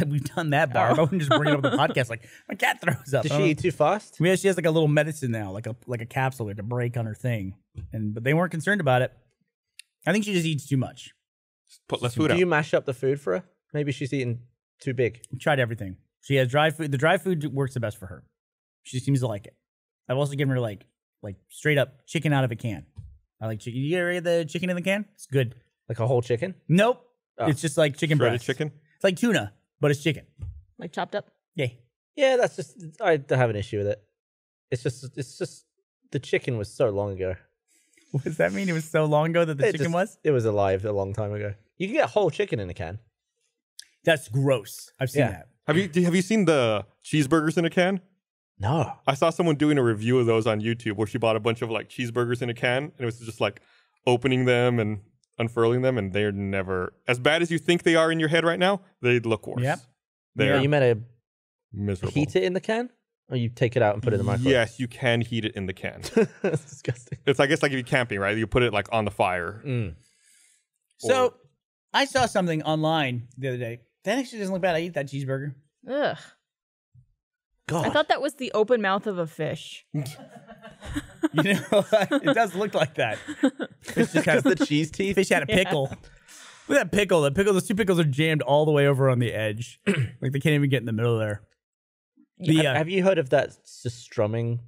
We've done that, Barb. I wouldn't just bring it up on the podcast like my cat throws up. Did she eat too fast? Yeah, she has like a little medicine now, like a capsule, like a break on her thing, but they weren't concerned about it. I think she just eats too much. Put less food out. Do you mash up the food for her? Maybe she's eating too big. We tried everything. She has dry food. The dry food works the best for her. She seems to like it. I've also given her like straight up chicken out of a can. I like chicken. You ever get the chicken in the can? It's good. Like a whole chicken? Nope. Oh. It's just like chicken Shredded breast. chicken? It's like tuna, but it's chicken. Like chopped up. Yeah. Yeah, that's just, I don't have an issue with it. It's just, the chicken was so long ago. What does that mean? It was so long ago that the chicken was? It was alive a long time ago. You can get whole chicken in a can. That's gross. I've seen that. Have you seen the cheeseburgers in a can? No. I saw someone doing a review of those on YouTube where she bought a bunch of like cheeseburgers in a can and it was just like opening them and unfurling them, and they're never as bad as you think they are in your head right now. They look worse. Yep. They're You meant miserable. to heat it in the can? Or you take it out and put it in the microwave? Yes, you can heat it in the can. That's disgusting. It's I guess like if you're camping, right? You put it like on the fire. So I saw something online the other day. That actually doesn't look bad. I eat that cheeseburger. Ugh. God. I thought that was the open mouth of a fish. You know, it does look like that. Fish just had the cheese teeth? Fish had a pickle. Look at that pickle. Those two pickles are jammed all the way over on the edge. Like they can't even get in the middle there. Have you heard of that strumming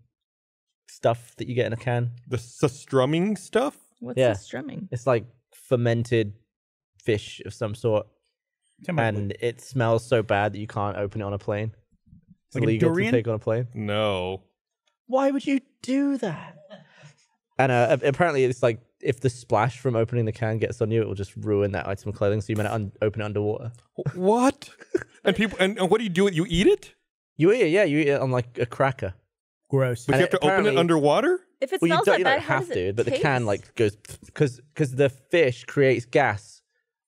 stuff that you get in a can? The strumming stuff? What's Yeah. the strumming? It's like fermented fish of some sort. And it smells so bad that you can't open it on a plane. It's Like a illegal to durian? take on a plane. No. Why would you do that? And apparently it's like if the splash from opening the can gets on you, it will just ruin that item of clothing. So you might open it underwater. What? And people and what do? You eat it? You eat it, yeah. You eat it on like a cracker. Gross. But you have to open it apparently- underwater? If it Well, smells you that don't bad, how have does it to, but the can taste? like goes because the fish creates gas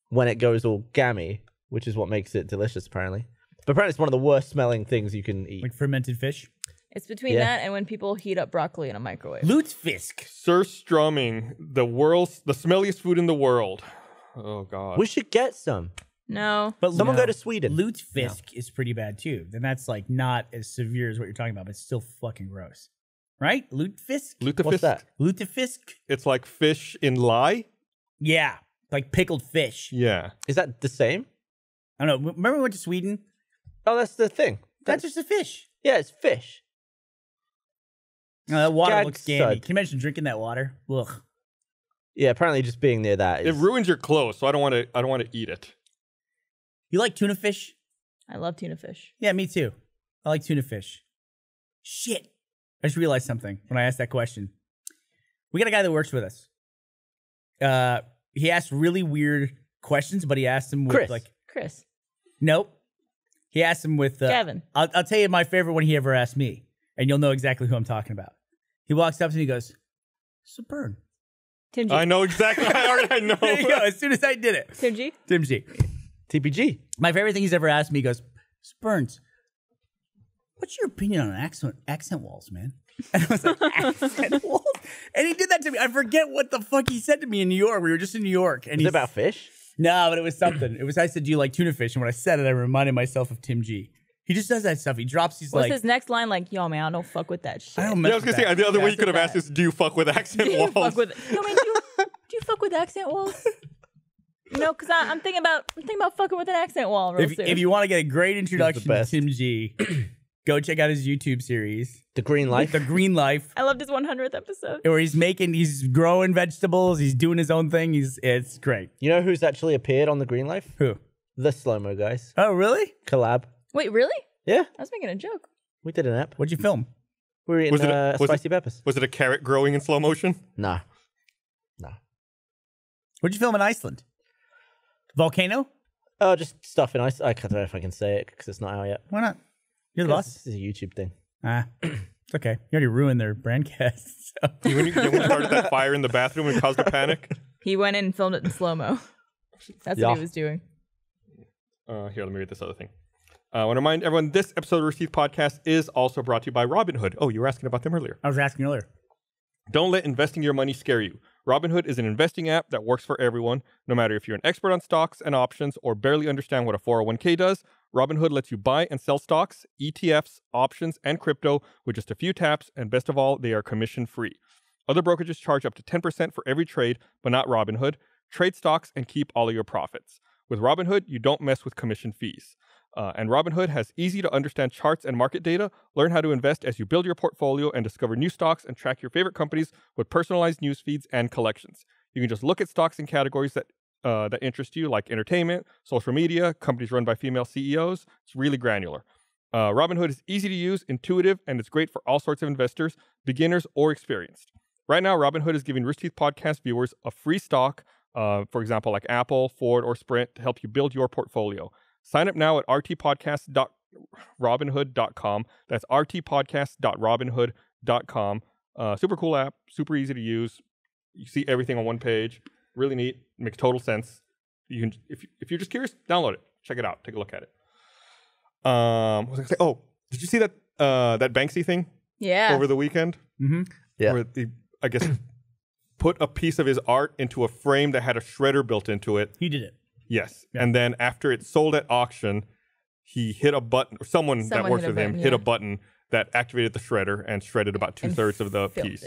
when it goes all gammy, which is what makes it delicious apparently. But apparently it's one of the worst smelling things you can eat. Like fermented fish. It's between Yeah. that and when people heat up broccoli in a microwave. Lutefisk. Surstrumming, the smelliest food in the world. Oh God. We should get some. No. But Someone go to Sweden. Lutefisk is pretty bad too. Then that's like not as severe as what you're talking about, but it's still fucking gross. Right? Lutefisk? Lutefisk? What's that? Lutefisk? It's like fish in lye? Yeah. Like pickled fish. Yeah. Is that the same? I don't know. Remember we went to Sweden? Oh, that's the thing. That's just a fish. Yeah, it's fish. That water Gag looks gamey. sud. Can you imagine drinking that water? Ugh. Yeah, apparently just being near that It is ruins your clothes, so I don't want to eat it. You like tuna fish? I love tuna fish. Yeah, me too. I like tuna fish. Shit. I just realized something when I asked that question. We got a guy that works with us. He asked really weird questions, but he asked them with Chris. like, Chris. nope. He asked them with Gavin. I'll tell you my favorite one he ever asked me, and you'll know exactly who I'm talking about. He walks up to me and goes, "So burn." Tim G. I know exactly. I know. There you go. As soon as I did it. Tim G. Tim G. TPG. My favorite thing he's ever asked me, he goes, "Burns, what's your opinion on accent walls, man?" And I was like, accent walls? And he did that to me. I forget what the fuck he said to me in New York. We were just in New York. And Is it about fish? No, but it was something. It was, I said, "Do you like tuna fish?" And when I said it, I reminded myself of Tim G. He just does that stuff. He drops these What's like, his next line? Like, yo, man, I don't fuck with that shit. I don't Yeah, mess I was with gonna say that. the other way you could have that. asked is, "Do you fuck with accent Do you walls?" fuck with? Yo, man, do you fuck with accent walls? You know, because I'm thinking about fucking with an accent wall real soon. If you want to get a great introduction to best. Tim G, go check out his YouTube series, The Green Life? The Green Life, I loved his 100th episode. where he's growing vegetables, he's doing his own thing. It's great. You know who's actually appeared on The Green Life? Who? The Slow-Mo guys. Oh, really? Collab. Wait, really? Yeah, I was making a joke. we did an app. What'd you film? We were eating Was it spicy peppers. Was it a carrot growing in slow motion? Nah. What'd you film in Iceland? Volcano? Oh, just stuff in ice. I don't know if I can say it because it's not out yet. Why not? You're the boss. This is a YouTube thing. It's okay. You already ruined their brandcast. So. When you started that fire in the bathroom and caused a panic? He went in and filmed it in slow-mo. That's Yeah. what he was doing. Here, let me read this other thing. I want to remind everyone, this episode of Rooster Teeth Podcast is also brought to you by Robinhood. Oh, you were asking about them earlier. I was asking earlier. Don't let investing your money scare you. Robinhood is an investing app that works for everyone. No matter if you're an expert on stocks and options or barely understand what a 401k does, Robinhood lets you buy and sell stocks, ETFs, options, and crypto with just a few taps, and best of all, they are commission-free. Other brokerages charge up to 10% for every trade, but not Robinhood. Trade stocks and keep all of your profits. With Robinhood, you don't mess with commission fees. And Robinhood has easy-to-understand charts and market data. Learn how to invest as you build your portfolio and discover new stocks and track your favorite companies with personalized news feeds and collections. You can just look at stocks and categories that interest you, like entertainment, social media, companies run by female CEOs. It's really granular. Robinhood is easy to use, intuitive, and it's great for all sorts of investors, beginners or experienced. Right now, Robinhood is giving Rooster Teeth podcast viewers a free stock, for example, like Apple, Ford, or Sprint, to help you build your portfolio. Sign up now at rtpodcast.robinhood.com. That's rtpodcast.robinhood.com. Super cool app, super easy to use. You see everything on one page. Really neat. Makes total sense. You can, if you're just curious, download it. Check it out. Take a look at it. What was I gonna say? Oh, did you see that that Banksy thing? Yeah. Over the weekend? Mm-hmm. Yeah. Where he, I guess, put a piece of his art into a frame that had a shredder built into it. He did it. Yes. Yeah. And then after it sold at auction, he hit a button, or someone that works with him hit a button that activated the shredder and shredded about 2/3 of the piece.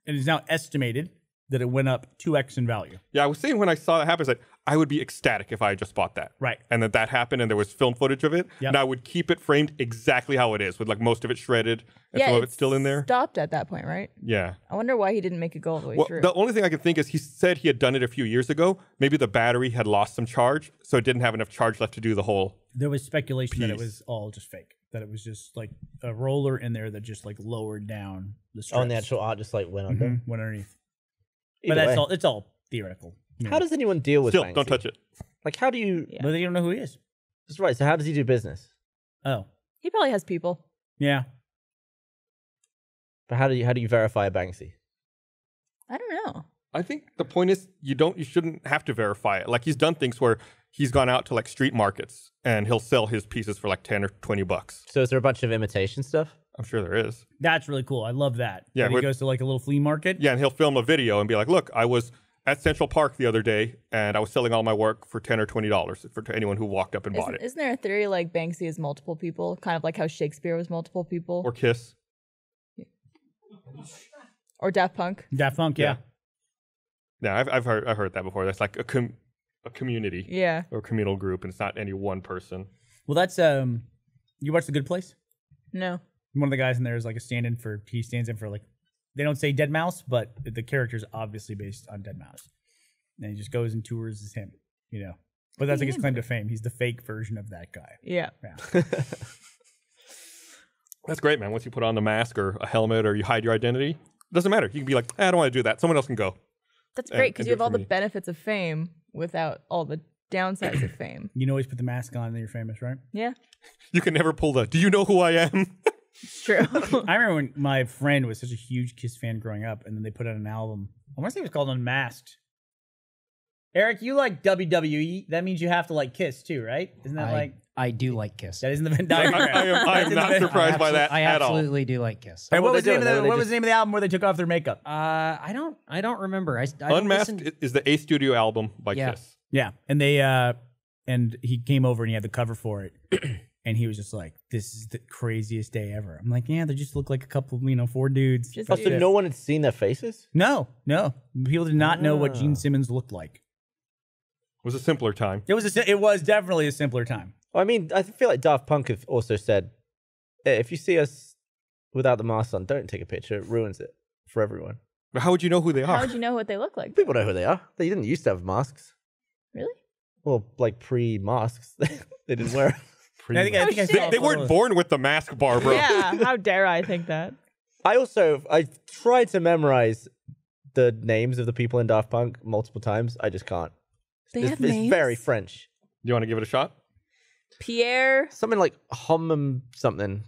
And it's now estimated that it went up 2x in value. Yeah, I was saying when I saw that happen, I said, I would be ecstatic if I had just bought that. Right. And that happened and there was film footage of it. Yep. And I would keep it framed exactly how it is, with like most of it shredded and some of it still in there. Stopped at that point, right? Yeah. I wonder why he didn't make it go all the way through. The only thing I can think is he said he had done it a few years ago. Maybe the battery had lost some charge, so it didn't have enough charge left to do the whole. There was speculation that it piece. was all just fake. That it was just like a roller in there that just like lowered down the strips. Oh, and the actual art just like went under. Went underneath. Either But that's way. all. It's all theoretical. How does anyone deal with Still, Banksy? don't touch it. Like, how do you? Yeah. But they don't know who he is. That's right. So how does he do business? Oh, He probably has people. yeah. But how do you verify a Banksy? I don't know. I think the point is you shouldn't have to verify it. Like he's done things where he's gone out to like street markets and he'll sell his pieces for like $10 or $20. So is there a bunch of imitation stuff? I'm sure there is. That's really cool. I love that. Yeah, That he with- goes to like a little flea market. Yeah, and he'll film a video and be like, look, I was at Central Park the other day and I was selling all my work for $10 or $20 to anyone who walked up and bought it. Isn't there a theory like Banksy is multiple people? Kind of like how Shakespeare was multiple people? Or Kiss. Or Daft Punk? Daft Punk, yeah. Yeah, I've heard that before. That's like a community Yeah. or communal group, and it's not any one person. Well, that's you watch The Good Place? No. One of the guys in there is like he stands in for like, they don't say Dead Mouse, but the character's obviously based on Dead Mouse. And he just goes and tours as him, you know. But that's like his claim to fame. He's the fake version of that guy. Yeah. Yeah. That's great, man. Once you put on the mask or a helmet or you hide your identity, it doesn't matter. You can be like, I don't want to do that. Someone else can go. That's great And because do you it have all for the me. benefits of fame without all the downsides of fame. You can always put the mask on and you're famous, right? Yeah. You can never pull the, do you know who I am? It's true. I remember when my friend was such a huge Kiss fan growing up, and then they put out an album. I want to say it was called Unmasked. Eric, you like WWE. That means you have to like Kiss too, right? Isn't that I do like Kiss. that isn't the Venn I diagram? am not surprised by that I at all. absolutely do like Kiss. Hey, what What was the they name do? of the, They what was just- the name of the album where they took off their makeup? I don't remember. I don't Unmasked listen- is the A studio album by Yeah. Kiss. Yeah, and they and he came over and he had the cover for it, and he was just like, "This is the craziest day ever." I'm like, "Yeah, they just look like a couple, 4 dudes." Just Oh, That's so it. no one had seen their faces? No, people did not know what Gene Simmons looked like. It was a simpler time. It was definitely a simpler time. I mean, I feel like Daft Punk have also said, if you see us without the mask on, don't take a picture. It ruins it for everyone. But how would you know who they How are? would you know what they look like? People know who they are. They didn't used to have masks. Really? Well, like pre-masks, they didn't wear. I think I shit. saw a They photo weren't of- born with the mask, Barbara. Yeah. How dare I think that? I tried to memorize the names of the people in Daft Punk multiple times. I just can't. They It's, have it's names? very French. You want to give it a shot? Pierre. Something like Homem something.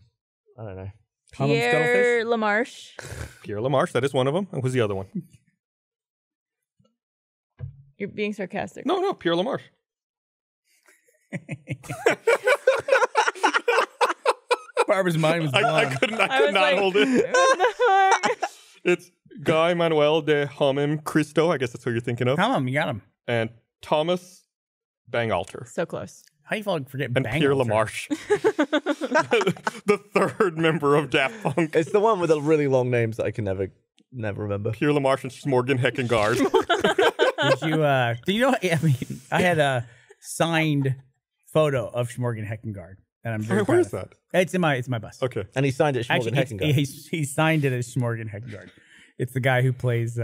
I don't know. Tom Pierre Scuttlefish? Lamarche. Pierre Lamarche, that is one of them. And who's the other one? You're being sarcastic. No, Pierre Lamarche. Barbara's mind was blown. I could I not was like, hold it. what the fuck? It's Guy Manuel de Homem Cristo, I guess that's who you're thinking of, Come on, you got him. and Thomas Bangalter. So close. How you forget And Bang Pierre Alter? Lamarche, the third member of Daft Punk. It's the one with the really long names that I can never remember. Pierre Lamarche and Smorgan Heckengard. Did you know? I mean, I had a signed photo of Schmorgan Heckengard, and I'm very Where proud is of that? it. It's in my bus. Okay. And he signed it Schmorgan Actually, Heckengard. he signed it as Schmorgan Heckengard. It's the guy who plays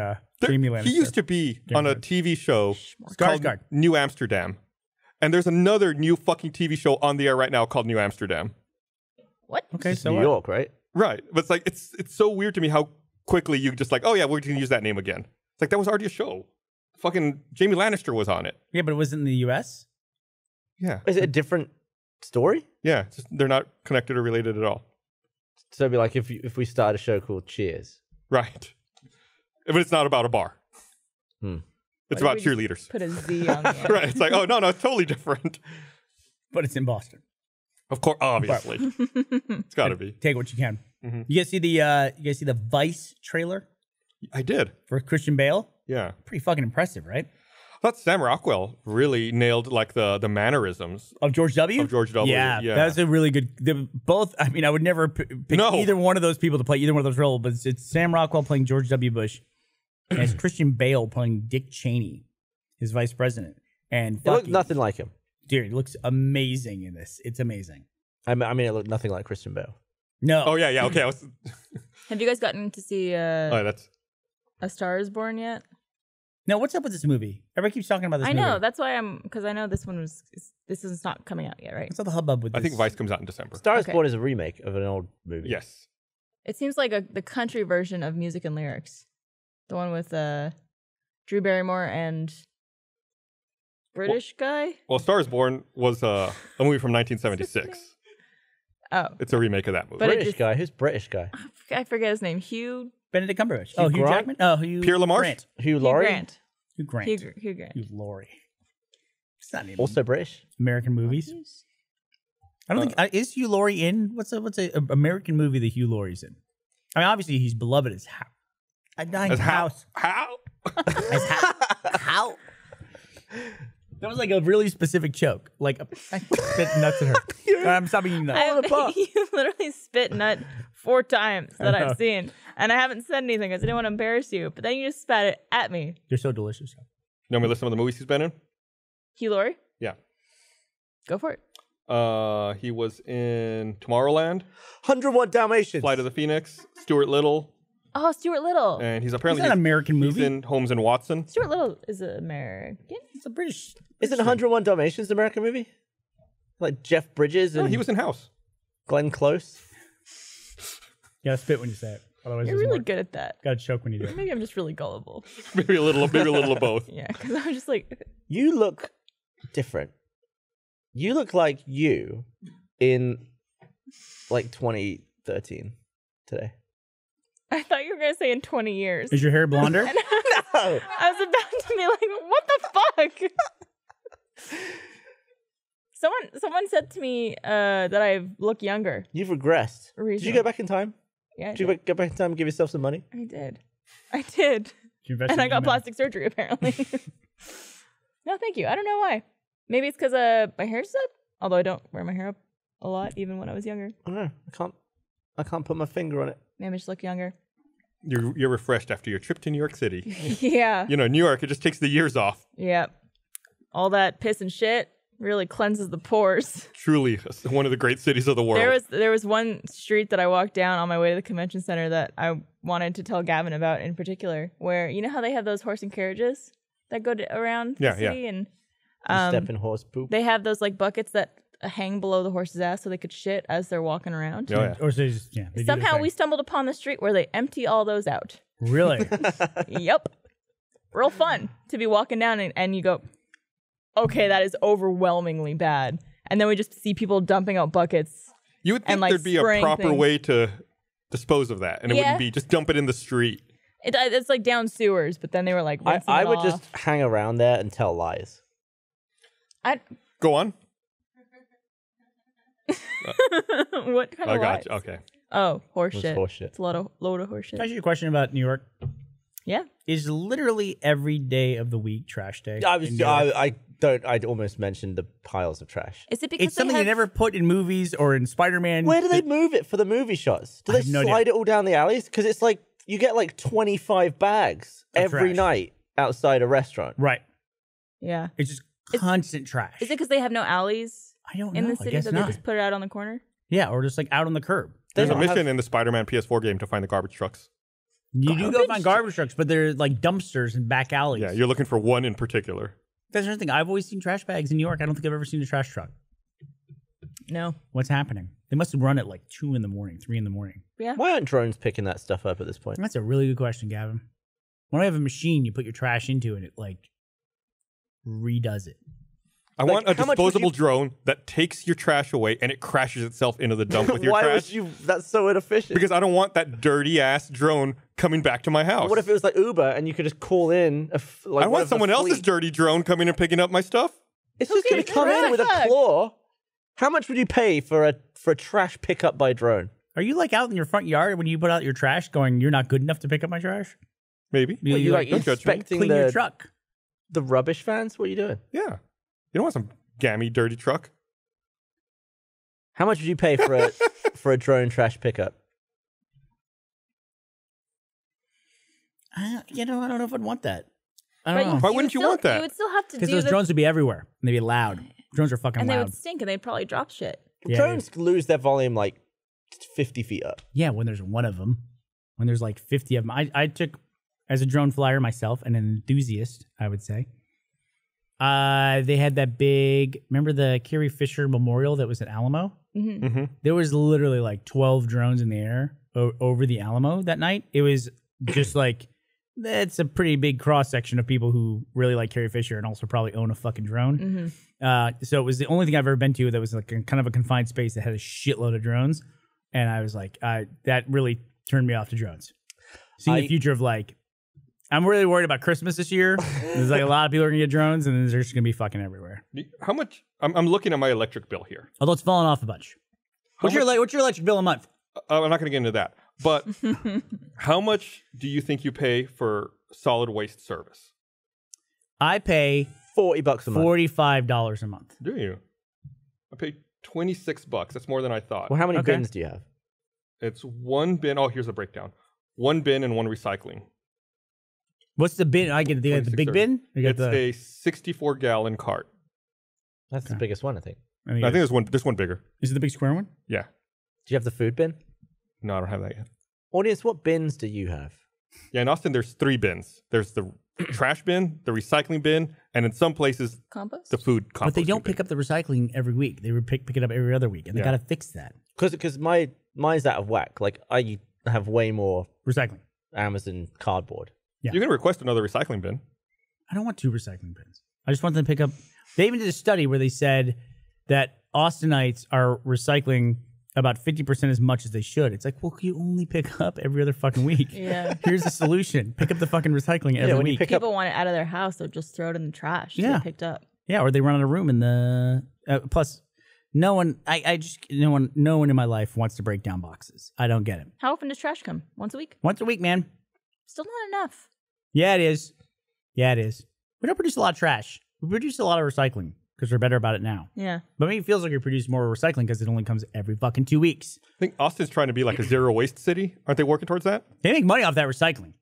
Jamie Lannister. He used to be on a TV show called Skarsgård. New Amsterdam. And there's another new fucking TV show on the air right now called New Amsterdam. What? Okay, It's so New what? York, right? Right. But it's like, it's so weird to me how quickly you just like, oh yeah, we're going to use that name again. It's like, that was already a show. Fucking Jamie Lannister was on it. Yeah, but it was in the U.S. Yeah. Is it a different story? Yeah. Just, they're not connected or related at all. So it'd be like if we started a show called Cheers. Right. But it's not about a bar. It's Why about did we cheerleaders. Put a Z on the end. Right. It's like, oh, no, it's totally different. But it's in Boston. Of course, obviously. It's got to be. Take what you can. You guys see the Vice trailer I did. for Christian Bale? Yeah. Pretty fucking impressive, right? I thought Sam Rockwell really nailed like the mannerisms. Of George W. Of George W, Yeah, yeah. that's a really good. Both. I mean, I would never pick No. either one of those people to play either one of those roles, but it's Sam Rockwell playing George W. Bush, and it's Christian Bale playing Dick Cheney, his vice president. And It looked fucking, nothing like him. dude, it looks amazing in this. It's amazing. I mean, it looked nothing like Christian Bale. No, Oh, yeah, okay. Have you guys gotten to see That's A Star Is Born yet? no. What's up with this movie? Everybody keeps talking about this. I movie. know. That's why because I know this is not coming out yet, right? What's up the hubbub with I this? think Vice comes out in December. Star is Okay. Born is a remake of an old movie. Yes. It seems like the country version of Music and Lyrics. The one with Drew Barrymore and British guy? Well, Star is Born was a movie from 1976. Oh. It's a remake of that movie. But it British just- guy. Who's British guy? I forget his name. Hugh Benedict Cumberbatch. Oh, Hugh Grant? Jackman. Oh, Hugh Pierre Lamarche? Grant. Hugh Laurie. Grant. Hugh Grant. Hugh Grant. Hugh Laurie. It's not even Also British. American movies. I don't think is Hugh Laurie in what's a American movie that Hugh Laurie's in. I mean, obviously he's beloved as how. A dying As house. How? As how? That was like a really specific choke. Like I spit nuts at her. I'm stopping eating nuts. You literally spit nut 4 times that I know. I've seen. And I haven't said anything because I didn't want to embarrass you. But then you just spat it at me. They're so delicious. You want me to list some of the movies he's been in? Hugh Laurie? Yeah. Go for it. He was in Tomorrowland, 101 Dalmatians. Flight of the Phoenix, Stuart Little, Oh, Stuart Little. and he's Is apparently that an American he's movie? in Holmes and Watson. Stuart Little is American. It's a British. Isn't 101 Dalmatians an American movie? Like Jeff Bridges No, and he was in House. Glenn Close. You gotta spit when you say it. Otherwise, You're really good at that. Gotta choke when you do it. Maybe I'm just really gullible. Maybe a little of both. Yeah, because I'm just like, You look different. You look like you in like 2013 today. I thought you were going to say in 20 years. Is your hair blonder? No. I was about to be like, what the fuck? Someone said to me that I look younger. You've regressed. Did you Recently. go back in time? Yeah, I Did you did. go back in time and give yourself some money? I did. You invest And in I got email? plastic surgery, apparently. No, thank you. I don't know why. Maybe it's because my hair's up. Although I don't wear my hair up a lot, even when I was younger. I don't know. I can't put my finger on it. Maybe I just look younger. You're refreshed after your trip to New York City. Yeah. You know, New York, it just takes the years off. Yeah. All that piss and shit really cleanses the pores. Truly one of the great cities of the world. There was one street that I walked down on my way to the convention center that I wanted to tell Gavin about in particular, where you know how they have those horse and carriages that go around the Yeah, city, and You step in horse poop. they have those like buckets that hang below the horse's ass so they could shit as they're walking around. Oh, yeah. Or so they just, yeah. they do their Somehow thing. we stumbled upon the street where they empty all those out. Really? Yep. Real fun to be walking down and you go, okay, that is overwhelmingly bad. And then we just see people dumping out buckets. You would think And, like, there'd be a spraying proper things. way to dispose of that, and it Yeah. wouldn't be just dump it in the street. It's like down sewers, but then they were like, rinsing I it would off. just hang around there and tell lies. Go on. What kind I of got lies? you. Okay. Oh, horse It was shit. horse shit. It's a load of horse shit. Can I ask you a question about New York? Yeah. is literally every day of the week trash day. I'd almost mentioned the piles of trash. Is it because It's something they never put in movies or in Spider-Man. Where do they move it for the movie shots? Do they have no slide idea. it all down the alleys? Because it's like you get like 25 bags every trash. night outside a restaurant. Right. Yeah. It's just constant trash. Is it because they have no alleys I don't know. in the I city guess that not. they just put it out on the corner? Yeah, or just like out on the curb. They There's a don't mission have- in the Spider-Man PS4 game to find the garbage trucks. You do go find garbage trucks, but they're like dumpsters and back alleys. Yeah, you're looking for one in particular. That's another thing. I've always seen trash bags in New York. I don't think I've ever seen a trash truck. No. What's happening? They must have run at like 2 in the morning, 3 in the morning. Yeah. Why aren't drones picking that stuff up at this point? That's a really good question, Gavin. When I have a machine, you put your trash into and it like redoes it. I Like, want a how much would disposable you- drone that takes your trash away and it crashes itself into the dump with your Why trash. would you? That's so inefficient. Because I don't want that dirty ass drone coming back to my house. What if it was like Uber and you could just call in? I want someone else's dirty drone coming and picking up my stuff. It's just going to come in with a trash. claw. How much would you pay for a trash pickup by drone? Are you like out in your front yard when you put out your trash going, you're not good enough to pick up my trash? Maybe. You, You like don't judge me. inspecting clean your the truck. rubbish vans? What are you doing? Yeah. You don't want some gammy dirty truck. How much would you pay for a for a drone trash pickup? I don't know if I'd want that. I But don't know. Why wouldn't you still- want that? You would still have to do Because those the... drones would be everywhere and they'd be loud. Drones are fucking and they loud. would stink and they'd probably drop shit. Yeah, Drones lose their volume like 50 feet up. Yeah, when there's one of them. When there's like 50 of them. I took, as a drone flyer myself, and an enthusiast, I would say. They had that big, remember the Carrie Fisher Memorial that was at Alamo? Mm-hmm. There was literally like 12 drones in the air over the Alamo that night. It was just like, that's a pretty big cross section of people who really like Carrie Fisher and also probably own a fucking drone. So it was the only thing I've ever been to that was like kind of a confined space that had a shitload of drones. And I was like, that really turned me off to drones. Seeing the future of like, I'm really worried about Christmas this year. There's like a lot of people are gonna get drones, and then they're just gonna be fucking everywhere. How much? I'm looking at my electric bill here. Although it's fallen off a bunch. What's your electric bill a month? I'm not going to get into that. But how much do you think you pay for solid waste service? I pay $40 a month. $45 a month. Do you? I pay $26. That's more than I thought. Well, how many Okay. bins do you have? It's one bin. Oh, here's a breakdown. One bin and one recycling. What's the bin? I get the big 26 bin. You got It's the. a 64-gallon cart. That's the biggest one, I think. I think I think there's one bigger. is it the big square one? Yeah. Do you have the food bin? No, I don't have that yet. Audience, what bins do you have? Yeah, in Austin, there's 3 bins. There's the trash bin, the recycling bin, and in some places, Compost? the food composting But they don't bin. pick up the recycling every week. They would pick it up every other week, and they Yeah. got to fix that Because mine's out of whack. Like, I have way more recycling. Amazon cardboard. Yeah. You can request another recycling bin. I don't want 2 recycling bins. I just want them to pick up. They even did a study where they said that Austinites are recycling about 50% as much as they should. It's like, well, you only pick up every other fucking week. Yeah. Here's the solution: pick up the fucking recycling every when you week. pick up People want it out of their house, they'll just throw it in the trash to Yeah. get picked up. Yeah, or they run out of room in the. Plus, no one in my life wants to break down boxes. I don't get it. How often does trash come? Once a week? Once a week, man. Still not enough. Yeah, it is. Yeah, it is. We don't produce a lot of trash. We produce a lot of recycling because we're better about it now. Yeah. But maybe it feels like we produce more recycling because it only comes every fucking 2 weeks. I think Austin's trying to be like a zero waste city. Aren't they working towards that? They make money off that recycling.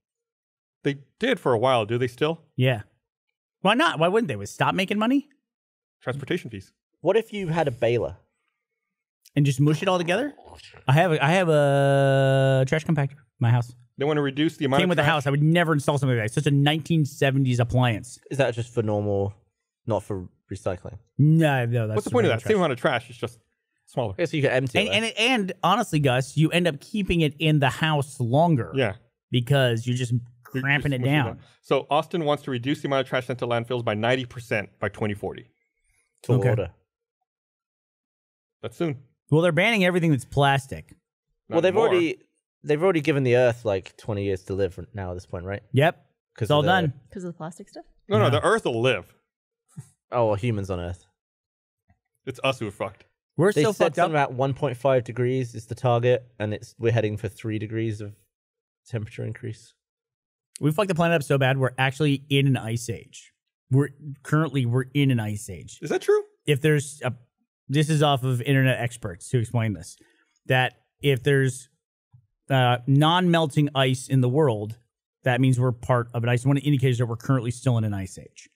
They did for a while. Do they still? Yeah. Why not? Why wouldn't they? Would stop making money Transportation fees. What if you had a baler? and just mush it all together? I have a trash compactor in my house. They want to reduce the amount Came of with the trash. house. I would never install something like that. It's such a 1970s appliance. Is that just for normal, not for recycling? No, that's What's the point of that? regular Same amount of trash. It's just smaller. I guess you can empty it. And honestly, Gus, you end up keeping it in the house longer. Yeah. Because you're just You're cramping just it smushing down. So Austin wants to reduce the amount of trash sent to landfills by 90% by 2040. Tall Okay. order. That's soon. Well, they're banning everything that's plastic. Not Well, anymore. they've already given the Earth like 20 years to live now at this point, right? Yep. 'Cause It's all of the- done. Because of the plastic stuff? No, Yeah. the Earth will live. Oh, well, humans on Earth. It's us who are fucked. We're They so said fucked up. something about 1.5 degrees is the target, and we're heading for 3 degrees of temperature increase. We fucked the planet up so bad, we're actually in an ice age. We're in an ice age. Is that true? If there's this is off of internet experts to explain this, that if there's non-melting ice in the world, that means we're part of an ice. One of the indicators that we're currently still in an ice age.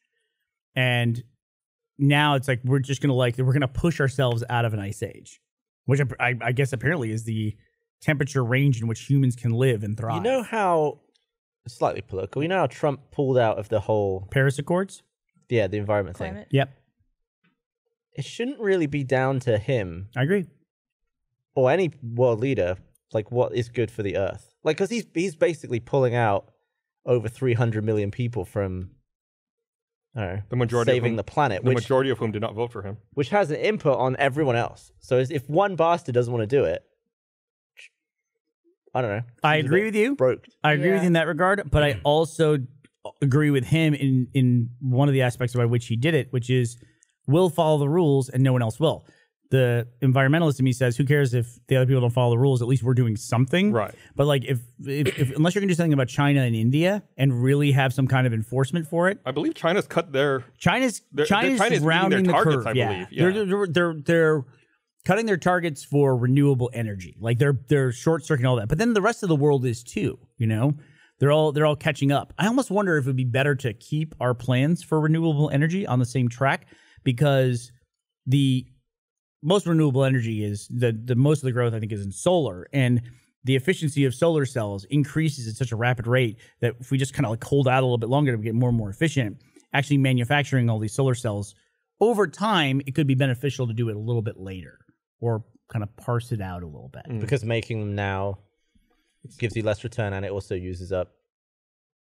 And now it's like we're just gonna push ourselves out of an ice age, which I guess apparently is the temperature range in which humans can live and thrive. You know how, slightly political, you know how Trump pulled out of the whole Paris Accords? the environment thing. Climate. Yep, It shouldn't really be down to him I agree. or any world leader, like what is good for the Earth. Like, because he's basically pulling out over 300 million people from, I don't know, The majority saving the planet, The majority of whom did not vote for him. which has an input on everyone else. So if one bastard doesn't want to do it, I don't know. I Seems a agree bit with you. Broke. I agree with you in that regard, but I also agree with him in one of the aspects by which he did it, which is we'll follow the rules and no one else will. The environmentalist in me says, who cares if the other people don't follow the rules? At least we're doing something. Right. But like if unless you're gonna do something about China and India and really have some kind of enforcement for it, I believe China's cut their... China's China's meeting rounding their the targets, curve. I Yeah. believe. Yeah. They're cutting their targets for renewable energy. Like they're short circuiting all that. But then the rest of the world is too, you know? They're all catching up. I almost wonder if it would be better to keep our plans for renewable energy on the same track, because the most renewable energy is the most of the growth I think is in solar, and the efficiency of solar cells increases at such a rapid rate that if we just kind of like hold out a little bit longer to get more and more efficient, actually manufacturing all these solar cells over time, it could be beneficial to do it a little bit later or kind of parse it out a little bit. Because making them now gives you less return, and it also uses up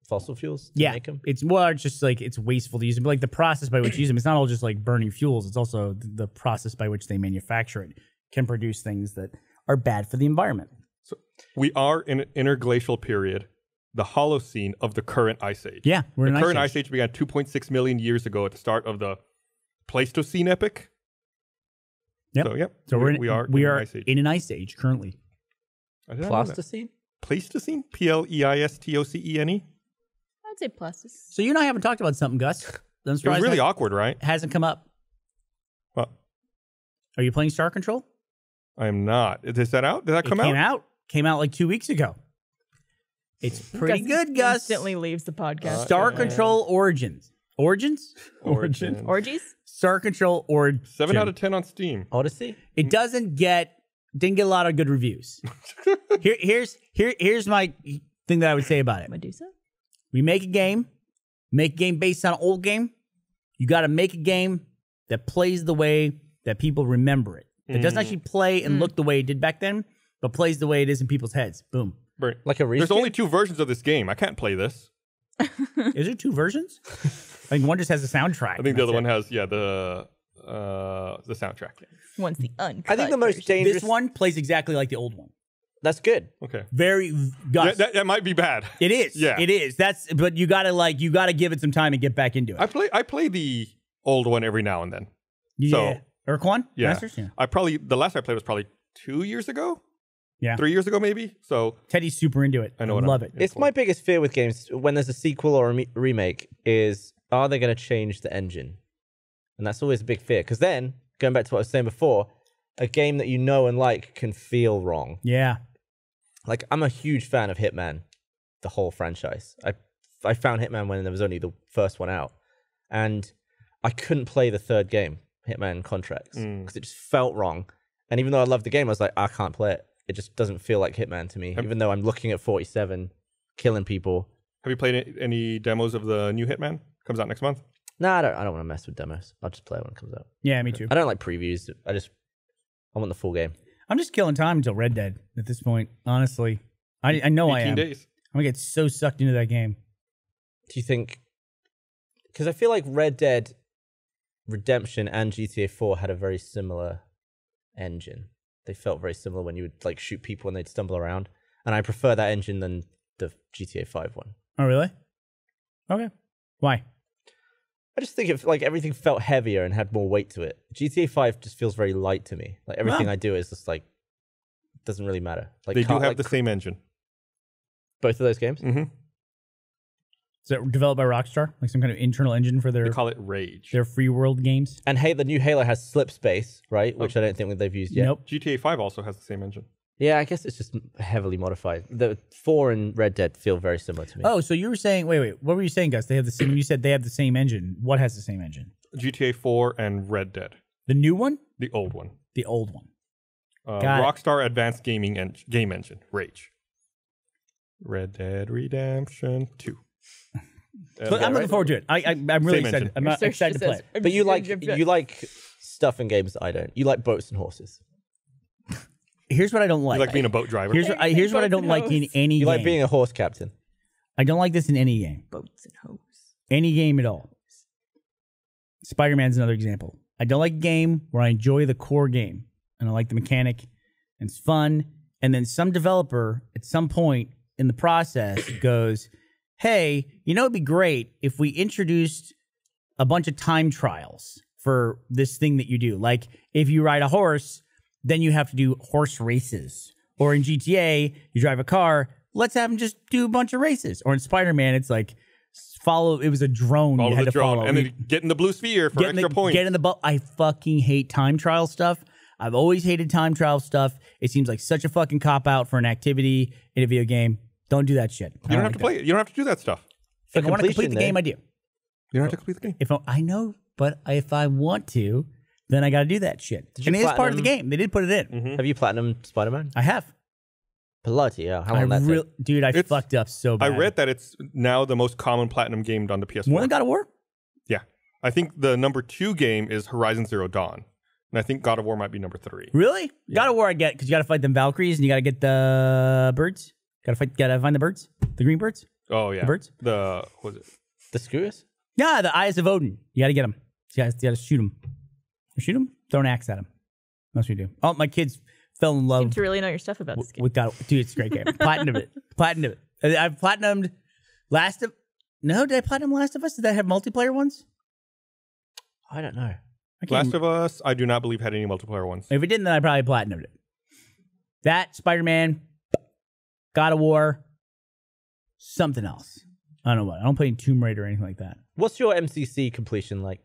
fossil fuels to make them. It's more just like it's wasteful to use them. But like the process by which you use them, it's not all just like burning fuels. It's also the process by which they manufacture it can produce things that are bad for the environment. So we are in an interglacial period, the Holocene of the current ice age. Yeah, we're in the an current ice ice age began 2.6 million years ago at the start of the Pleistocene epoch. Yep. So, yep. So we are in an ice age. in an ice age currently. I did not know that. Plasticine? Pleistocene? Pleistocene? I'd say pluses. So you and I haven't talked about something, Gus. I'm It was surprised really that awkward, right? hasn't come up. Well, Are you playing Star Control? I am not. Is that out? Did that come It out? came out like 2 weeks ago. It's pretty good, Gus. Instantly leaves the podcast. Star Control Origins. Origins? Origins. Orgies? Star Control Origins. 7 out of 10 on Steam. Odyssey? It didn't get a lot of good reviews. Here's my thing that I would say about it. Medusa? We make a game based on an old game. You got to make a game that plays the way that people remember it. That doesn't actually play and look the way it did back then, but plays the way it is in people's heads. Boom. Right. Like a There's only 2 versions of this game. I can't play this. Is there 2 versions? I think one just has a soundtrack. I think the other one has, the soundtrack. Once the uncut. I think the most version. dangerous... This one plays exactly like the old one. That's good. Okay. Very Gus. That might be bad. It is. Yeah. It is. But you gotta give it some time and get back into it. I play the old one every now and then. Yeah. Urquan? Yeah. Masters? Yeah. The last I played was probably 2 years ago. Yeah. 3 years ago, maybe. So Teddy's super into it. I know what love it. It's my biggest fear with games when there's a sequel or a remake is, are they going to change the engine? And that's always a big fear. Because then, going back to what I was saying before, a game that you know and like can feel wrong. Yeah. Like, I'm a huge fan of Hitman, the whole franchise. I found Hitman when there was only the first one out. And I couldn't play the third game, Hitman Contracts, because it just felt wrong. And even though I loved the game, I was like, I can't play it. It just doesn't feel like Hitman to me, even though I'm looking at 47, killing people. have you played any demos of the new Hitman? Comes out next month. Nah, I don't want to mess with demos. I'll just play it when it comes out. Yeah, me too. I don't like previews. I want the full game. I'm just killing time until Red Dead at this point, honestly. I know I 18 am. days. I'm gonna get so sucked into that game. Do you think... Because I feel like Red Dead Redemption and GTA 4 had a very similar engine. They felt very similar when you would like shoot people and they'd stumble around. And I prefer that engine than the GTA 5 one. Oh, really? Okay. Why? I just think everything felt heavier and had more weight to it. GTA 5 just feels very light to me. Like everything I do is just like, doesn't really matter. Like They do have the same engine. both of those games. Mm-hmm. Is that developed by Rockstar? Like some kind of internal engine for They their call it Rage. free world games? And hey, the new Halo has slip space, right? Which I don't think they've used yet. Nope. GTA 5 also has the same engine. Yeah, I guess it's just heavily modified. The 4 and Red Dead feel very similar to me. Oh, so you were saying, wait, what were you saying, Gus? They have the same, you said they have the same engine. What has the same engine? GTA 4 and Red Dead. The new one? The old one. The old one. Got it. Rockstar Advanced Game Engine. Rage. Red Dead Redemption 2. But I'm looking forward to it. I'm really Same excited. engine. I'm not excited to play it. But you like stuff in games that I don't. You like boats and horses. Here's what I don't like. You like being a boat driver? Here's what I don't like in any You game. like being a horse captain. I don't like this in any game. Boats and hose. Any game at all. Spider-Man's another example. I don't like a game where I enjoy the core game and I like the mechanic and it's fun. And then some developer at some point in the process goes, hey, you know, it'd be great if we introduced a bunch of time trials for this thing that you do. Like if you ride a horse, then you have to do horse races. Or in GTA, you drive a car, let's have them just do a bunch of races. Or in Spider-Man, it's like, it was a drone you had to follow. And then get in the blue sphere for extra points. Get in the I fucking hate time trial stuff. I've always hated time trial stuff. It seems like such a fucking cop-out for an activity in a video game. Don't do that shit. You don't have to play it. You don't have to do that stuff. If I want to complete the game, I do. You don't have to complete the game. I know, but if I want to, then I got to do that shit. And it is part of the game. They did put it in. Mm-hmm. Have you platinum Spider-Man? I have. Bloody hell. How long that take? Dude, I fucked up so bad. I read that it's now the most common platinum game on the PS4. More than God of War? Yeah. I think the number 2 game is Horizon Zero Dawn. And I think God of War might be number 3. Really? Yeah. God of War I get, because you got to fight them Valkyries and you got to get the birds. Got to find the birds? The green birds? Oh, yeah. The birds? What was it? The Scooters? Yeah, the Eyes of Odin. You got to get them. You got to shoot them. Shoot them? Throw an axe at them. That's what you do. Oh, my kids fell in love. Seem to really know your stuff about this game. With God, dude, it's a great game. Platinumed it. I've platinumed did I platinum Last of Us? Did that have multiplayer ones? I don't know. Last of Us, I do not believe had any multiplayer ones. If it didn't, then I probably platinumed it. That, Spider-Man, God of War, something else. I don't know what. I don't play Tomb Raider or anything like that. What's your MCC completion like?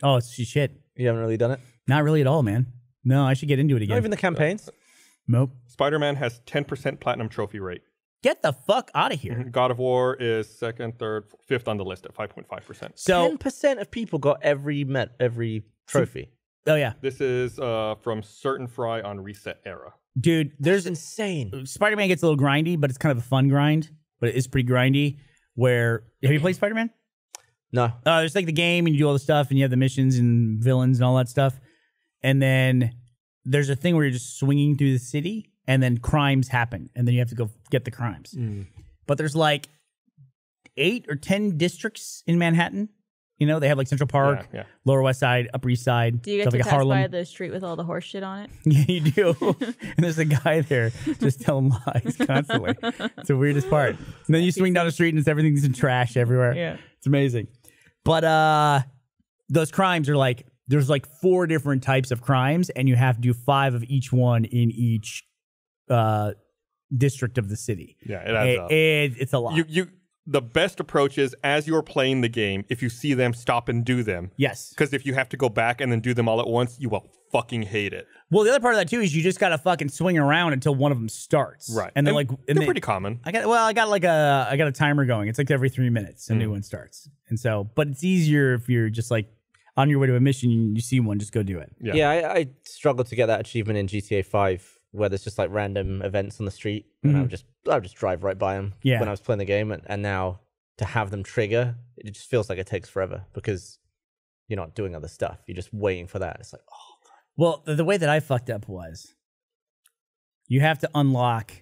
Oh, it's shit. You haven't really done it? Not really at all, man. No, I should get into it again. Not even the campaigns? Nope. Spider-Man has 10% platinum trophy rate. Get the fuck out of here. God of War is 2nd, 3rd, 5th on the list at 5.5%. So 10% of people got every trophy. Oh yeah. This is from Certain Fry on Reset Era. Dude, That's insane. Spider-Man gets a little grindy, but it's kind of a fun grind. But it is pretty grindy. Have you played Spider-Man? No. There's like the game and you do all the stuff and you have the missions and villains and all that stuff. And then there's a thing where you're just swinging through the city and then crimes happen. And then you have to go get the crimes. But there's like 8 or 10 districts in Manhattan. You know, they have like Central Park, Lower West Side, Upper East Side. Do you get to like pass Harlem. by the street with all the horse shit on it? Yeah, you do. And there's a guy there just telling lies constantly. It's the weirdest part. And then you swing down the street and everything's in trash everywhere. Yeah. It's amazing. But those crimes are like, there's like 4 different types of crimes and you have to do 5 of each one in each district of the city. Yeah, it adds up. It's a lot. The best approach is, as you're playing the game, if you see them, stop and do them. Yes. Because if you have to go back and then do them all at once, you will fucking hate it. Well, the other part of that too is you just gotta fucking swing around until one of them starts. Right. And then they're pretty common. I got a timer going. It's like every 3 minutes a new one starts. And so, but it's easier if you're just like on your way to a mission, you see one, just go do it. Yeah, I struggled to get that achievement in GTA 5 where there's just like random events on the street and I would just drive right by them when I was playing the game, and now to have them trigger, it just feels like it takes forever because you're not doing other stuff. You're just waiting for that. It's like, oh. Well, the way that I fucked up was you have to unlock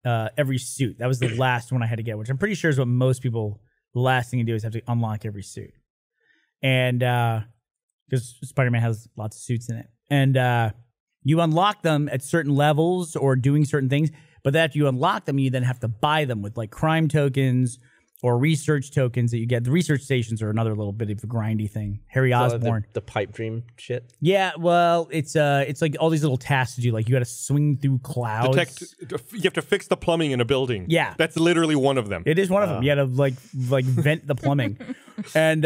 every suit. That was the last one I had to get, which I'm pretty sure is what most people, the last thing you do is have to unlock every suit. And because Spider-Man has lots of suits in it. And you unlock them at certain levels or doing certain things, but after you unlock them, you then have to buy them with like crime tokens or research tokens that you get. The research stations are another little bit of a grindy thing. Harry Osborn. The pipe dream shit. Yeah, well, it's like all these little tasks to do. Like you got to swing through clouds. You have to fix the plumbing in a building. Yeah. That's literally one of them. It is one of them. You had to like vent the plumbing, and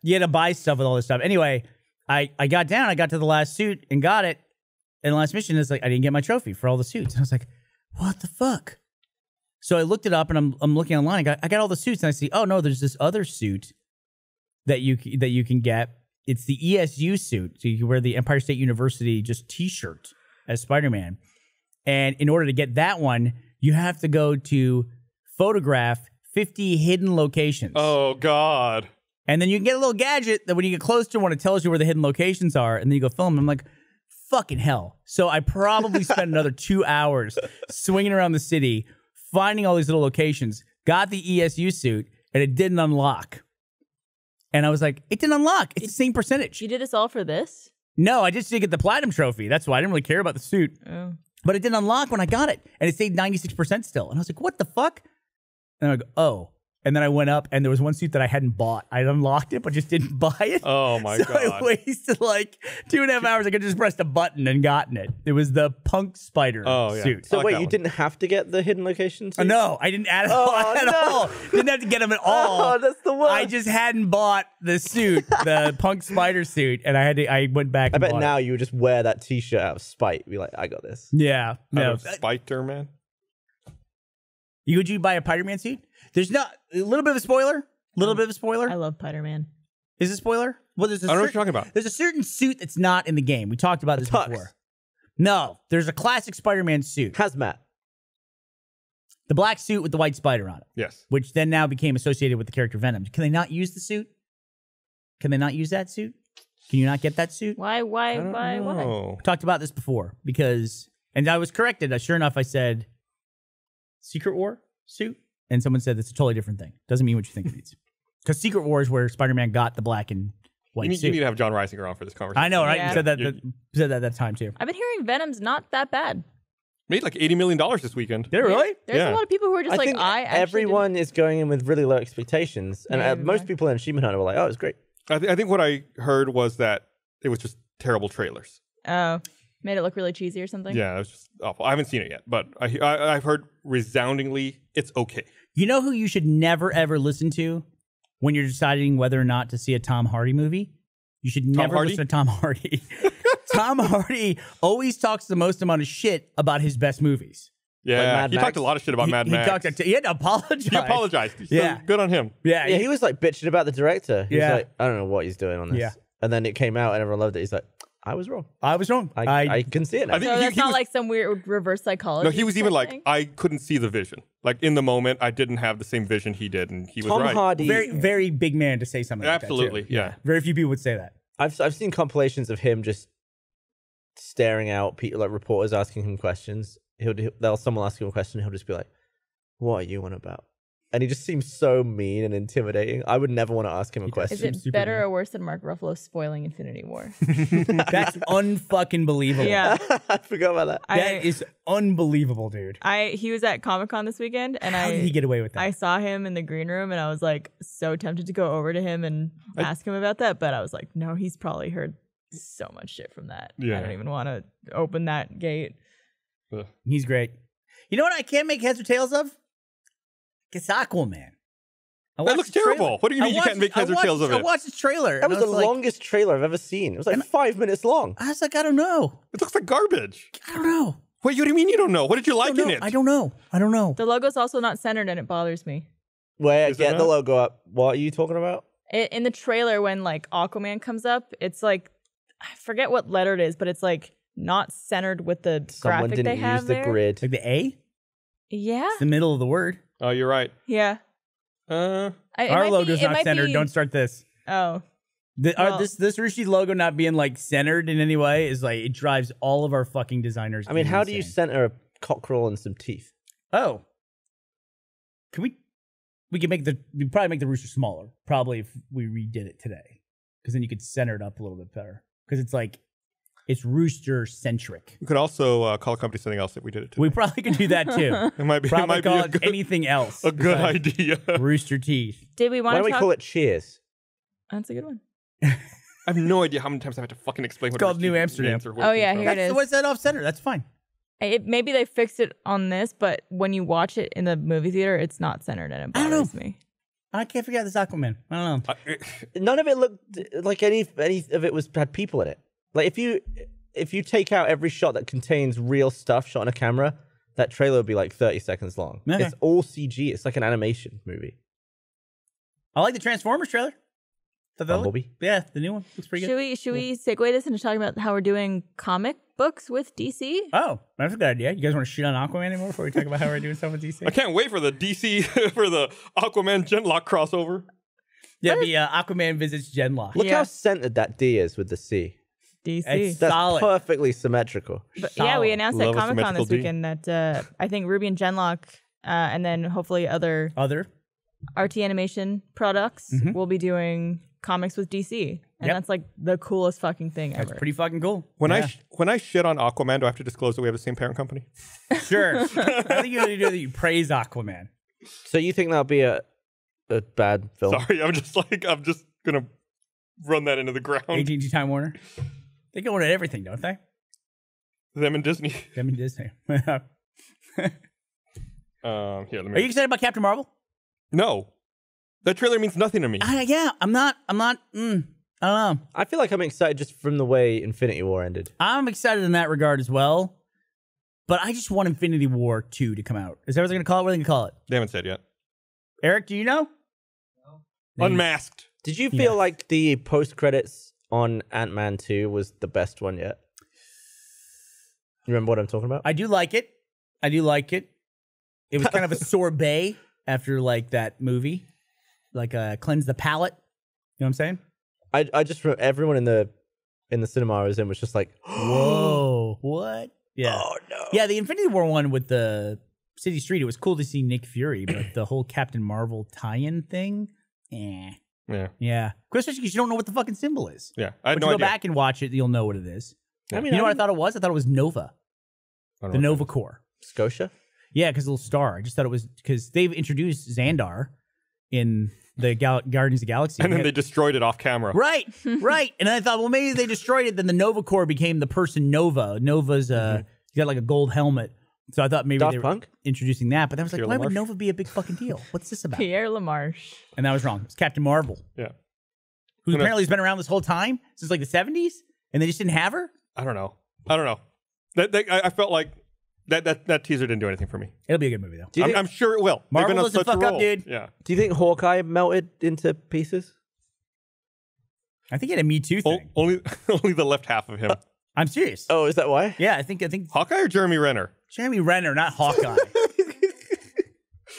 you had to buy stuff with all this stuff. Anyway, I got down. I got to the last suit and got it. And the last mission is like I didn't get my trophy for all the suits. And I was like, what the fuck? So I looked it up and I'm looking online. I got all the suits and I see, oh no, there's this other suit that you can get. It's the ESU suit. So you can wear the Empire State University just T-shirt as Spider-Man. And in order to get that one, you have to go to photograph 50 hidden locations. Oh God. And then you can get a little gadget that when you get close to one, it tells you where the hidden locations are. And then you go film them. I'm like, fucking hell. So I probably spent another 2 hours swinging around the city, finding all these little locations, got the ESU suit, and it didn't unlock. And I was like, it didn't unlock. It's the same percentage. You did this all for this? No, I just did get the platinum trophy. That's why I didn't really care about the suit. Oh. But it didn't unlock when I got it. And it stayed 96% still. And I was like, what the fuck? And I go, oh. And then I went up and there was one suit that I hadn't bought. I unlocked it, but just didn't buy it. Oh my so God. I wasted like 2.5 hours. I could just pressed a button and gotten it. It was the punk spider suit. So like wait, that you one. didn't have to get the hidden locations? No, I didn't add it all. All. Didn't have to get them at all. Oh, that's the worst. I just hadn't bought the suit, the punk spider suit, and I went back. I and bet bought now it. you would just wear that T-shirt out of spite. Be like, I got this. Yeah, no. Spider-Man. Would you buy a Spider-Man suit? There's not a little bit of a spoiler. Little bit of a spoiler. I love Spider-Man. Is it a spoiler? Well, there's I don't know what you're talking about. There's a certain suit that's not in the game. We talked about this tux. before. No, there's a classic Spider-Man suit. Hazmat. The black suit with the white spider on it. Yes. Which then now became associated with the character Venom. Can they not use the suit? Can they not use that suit? Can you not get that suit? Why? I don't know. We talked about this before because, and I was corrected. Sure enough, I said Secret War suit. And someone said it's a totally different thing. Doesn't mean what you think it means. Because Secret War is where Spider-Man got the black and white suit. You need to have John Reisinger on for this conversation. I know, right? Yeah. You said that at that time too. I've been hearing Venom's not that bad. Made like $80 million this weekend. Did it really? There's Yeah. a lot of people who are just I like, think I actually everyone is going in with really low expectations. And Yeah, most people in Achievement Hunter were like, oh, it's great. I think what I heard was that it was just terrible trailers. Oh, made it look really cheesy or something? Yeah, it was just awful. I haven't seen it yet, but I've heard resoundingly it's okay. You know who you should never ever listen to when you're deciding whether or not to see a Tom Hardy movie? You should never Hardy? listen to Tom Hardy. Tom Hardy always talks the most amount of shit about his best movies. Yeah, Mad he Max? talked a lot of shit about Mad Max. He had to apologize. He apologized. So Yeah. good on him. Yeah, Yeah, he was like bitching about the director. He was Yeah. like, I don't know what he's doing on this. Yeah. And then it came out and everyone loved it. He's like, I was wrong. I was wrong. I can see it now. I think So that's he not was, like some weird reverse psychology. no, he was even like, thing? I couldn't see the vision. Like in the moment, I didn't have the same vision he did, and he was Tom right. Hardy. very, very big man to say something Absolutely, like that, too. yeah. Very few people would say that. I've seen compilations of him just staring out people, like reporters asking him questions. Someone ask him a question, he'll just be like, "What are you on about?" And he just seems so mean and intimidating. I would never want to ask him a question. Is it Super better mean. or worse than Mark Ruffalo spoiling Infinity War? That's unfucking believable. Yeah. I forgot about that. That is unbelievable, dude. He was at Comic-Con this weekend, and How did he get away with that? I saw him in the green room, and I was like so tempted to go over to him and ask him about that, but I was like, no, he's probably heard so much shit from that. Yeah. I don't even want to open that gate. He's great. You know what I can't make heads or tails of? It's Aquaman. That looks terrible. What do you mean you can't make heads or tails of I it? watched the trailer. That was the and I like, longest trailer I've ever seen. It was like 5 minutes long. I was like, I don't know. It looks like garbage. I don't know. What do you mean you don't know? What did you like in it? I don't know. I don't know. The logo's also not centered, and it bothers me. Where Is it get the not? logo up. What are you talking about? In the trailer, when like Aquaman comes up, it's like, I forget what letter it is, but it's like not centered with the Someone graphic they didn't have use the there. grid. Like the A? Yeah, It's the middle of the word. Oh, you're right. yeah. Uh, Our logo's not centered. Don't start this. Oh, This Rishi logo not being like centered in any way is like, it drives all of our fucking designers. I mean, how do you insane. center a cockerel and some teeth? Oh. Can we can we'd probably make the rooster smaller, probably if we redid it today. Because then you could center it up a little bit better. Because it's like, It's Rooster centric. We could also call a company something else if we did it today. We probably could do that too. It might be, Probably call it anything else. a good idea. Rooster Teeth. Did we want Why to don't we talk? call it Cheers? That's a good one. I have no idea how many times I have to fucking explain what called Rooster New Teeth Amsterdam. means or where Oh, it yeah, came here from. it is. What's that off center? That's fine. Maybe they fixed it on this, but when you watch it in the movie theater, it's not centered, and it I don't know. bothers me. I can't figure out this Aquaman. I don't know. None of it looked like any of it had people in it. Like if you take out every shot that contains real stuff shot on a camera, that trailer would be like 30 seconds long. Okay. It's all CG. It's like an animation movie. I like the Transformers trailer. Bumblebee? Yeah, the new one looks pretty good. Should we segue this into talking about how we're doing comic books with DC? Oh, that's a good idea. You guys want to shit on Aquaman anymore before we talk about how we're doing stuff with DC? I can't wait for the DC, for the Aquaman Genlock crossover. Yeah, the Aquaman visits Genlock. Look Yeah. how centered that D is with the C. DC. It's That's solid. perfectly symmetrical. But yeah, we solid. announced Love at a Comic-Con this symmetrical D. weekend that I think Ruby and Genlock and then hopefully other Other. RT animation products will be doing comics with DC. And Yep. that's like the coolest fucking thing ever. That's pretty fucking cool. When Yeah. when I shit on Aquaman, do I have to disclose that we have the same parent company? Sure. I think you need to do that. You praise Aquaman. So you think that'll be a bad film? Sorry, I'm just gonna run that into the ground. AT&T Time Warner. They go into everything, don't they? Them and Disney. Them and Disney. Are Here, let you me. excited about Captain Marvel? No, that trailer means nothing to me. Yeah, I'm not. I don't know. I feel like I'm excited just from the way Infinity War ended. I'm excited in that regard as well. But I just want Infinity War 2 to come out. Is that what they're going to call it? What are they going to call it? They haven't said yet. Eric, do you know? No. Unmasked. Did you feel like the post credits on Ant-Man 2 was the best one yet? You remember what I'm talking about? I do like it. It was kind of a sorbet after like that movie. Like cleanse the palate. You know what I'm saying? I just remember everyone in the cinema I was in was just like, Whoa. What? Yeah. oh no. Yeah, the Infinity War one with the City Street, it was cool to see Nick Fury, but the whole Captain Marvel tie-in thing, Yeah, Yeah. Especially because you don't know what the fucking symbol is. yeah. I had But no you idea. go back and watch it, you'll know what it is. I mean, You know what I thought it was? I thought it was Nova. I don't The know. Nova Corps. Scotia? Yeah, because little star. I just thought it was because they've introduced Xandar in the Guardians of the Galaxy. And then they destroyed it off camera. Right. And then I thought, well, maybe they destroyed it. Then the Nova Corps became the person Nova. Nova's he's got like a gold helmet. So I thought maybe Daft they were Punk? introducing that. But then I was like, Pierre why would LaMarche? Nova be a big fucking deal? What's this about? Pierre LaMarche. And that was wrong. It's Captain Marvel, Yeah. who Who knows? apparently has been around this whole time since like the 70s, and they just didn't have her. I don't know. I felt like that teaser didn't do anything for me. It'll be a good movie though. Do you, think, I'm sure it will. Marvel They've been on doesn't such a fuck up, roll. dude. Yeah. do you think Hawkeye melted into pieces? I think it had a Me Too thing. Only the left half of him. I'm serious. Oh, is that why? Yeah, I think Hawkeye or Jeremy Renner? Jeremy Renner, not Hawkeye.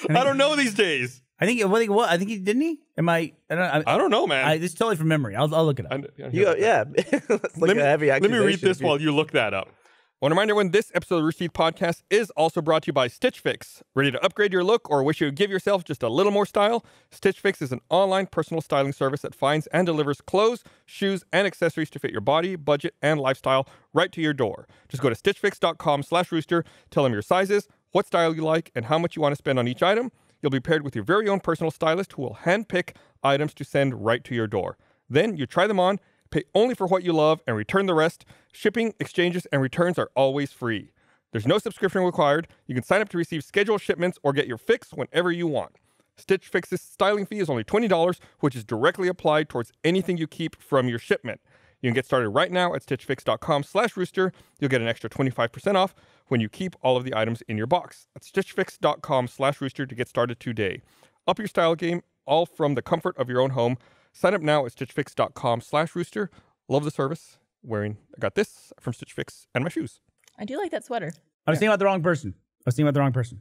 I don't know these days. I think what? I think he didn't he? I I don't know, man. this is totally from memory. I'll look it up. Yeah. That's like a heavy let me read accusation this of you. while you look that up. I want to remind everyone this episode of the Rooster Teeth Podcast is also brought to you by Stitch Fix. Ready to upgrade your look or wish you would give yourself just a little more style? Stitch Fix is an online personal styling service that finds and delivers clothes, shoes, and accessories to fit your body, budget, and lifestyle right to your door. Just go to stitchfix.com/rooster, tell them your sizes, what style you like, and how much you want to spend on each item. You'll be paired with your very own personal stylist who will handpick items to send right to your door. Then you try them on, pay only for what you love, and return the rest. Shipping, exchanges, and returns are always free. There's no subscription required. You can sign up to receive scheduled shipments or get your fix whenever you want. Stitch Fix's styling fee is only $20, which is directly applied towards anything you keep from your shipment. You can get started right now at stitchfix.com/rooster. You'll get an extra 25% off when you keep all of the items in your box. That's stitchfix.com/rooster to get started today. Up your style game, all from the comfort of your own home. Sign up now at stitchfix.com/rooster. Love the service. I got this from Stitch Fix and my shoes. I do like that sweater. I was thinking about the wrong person.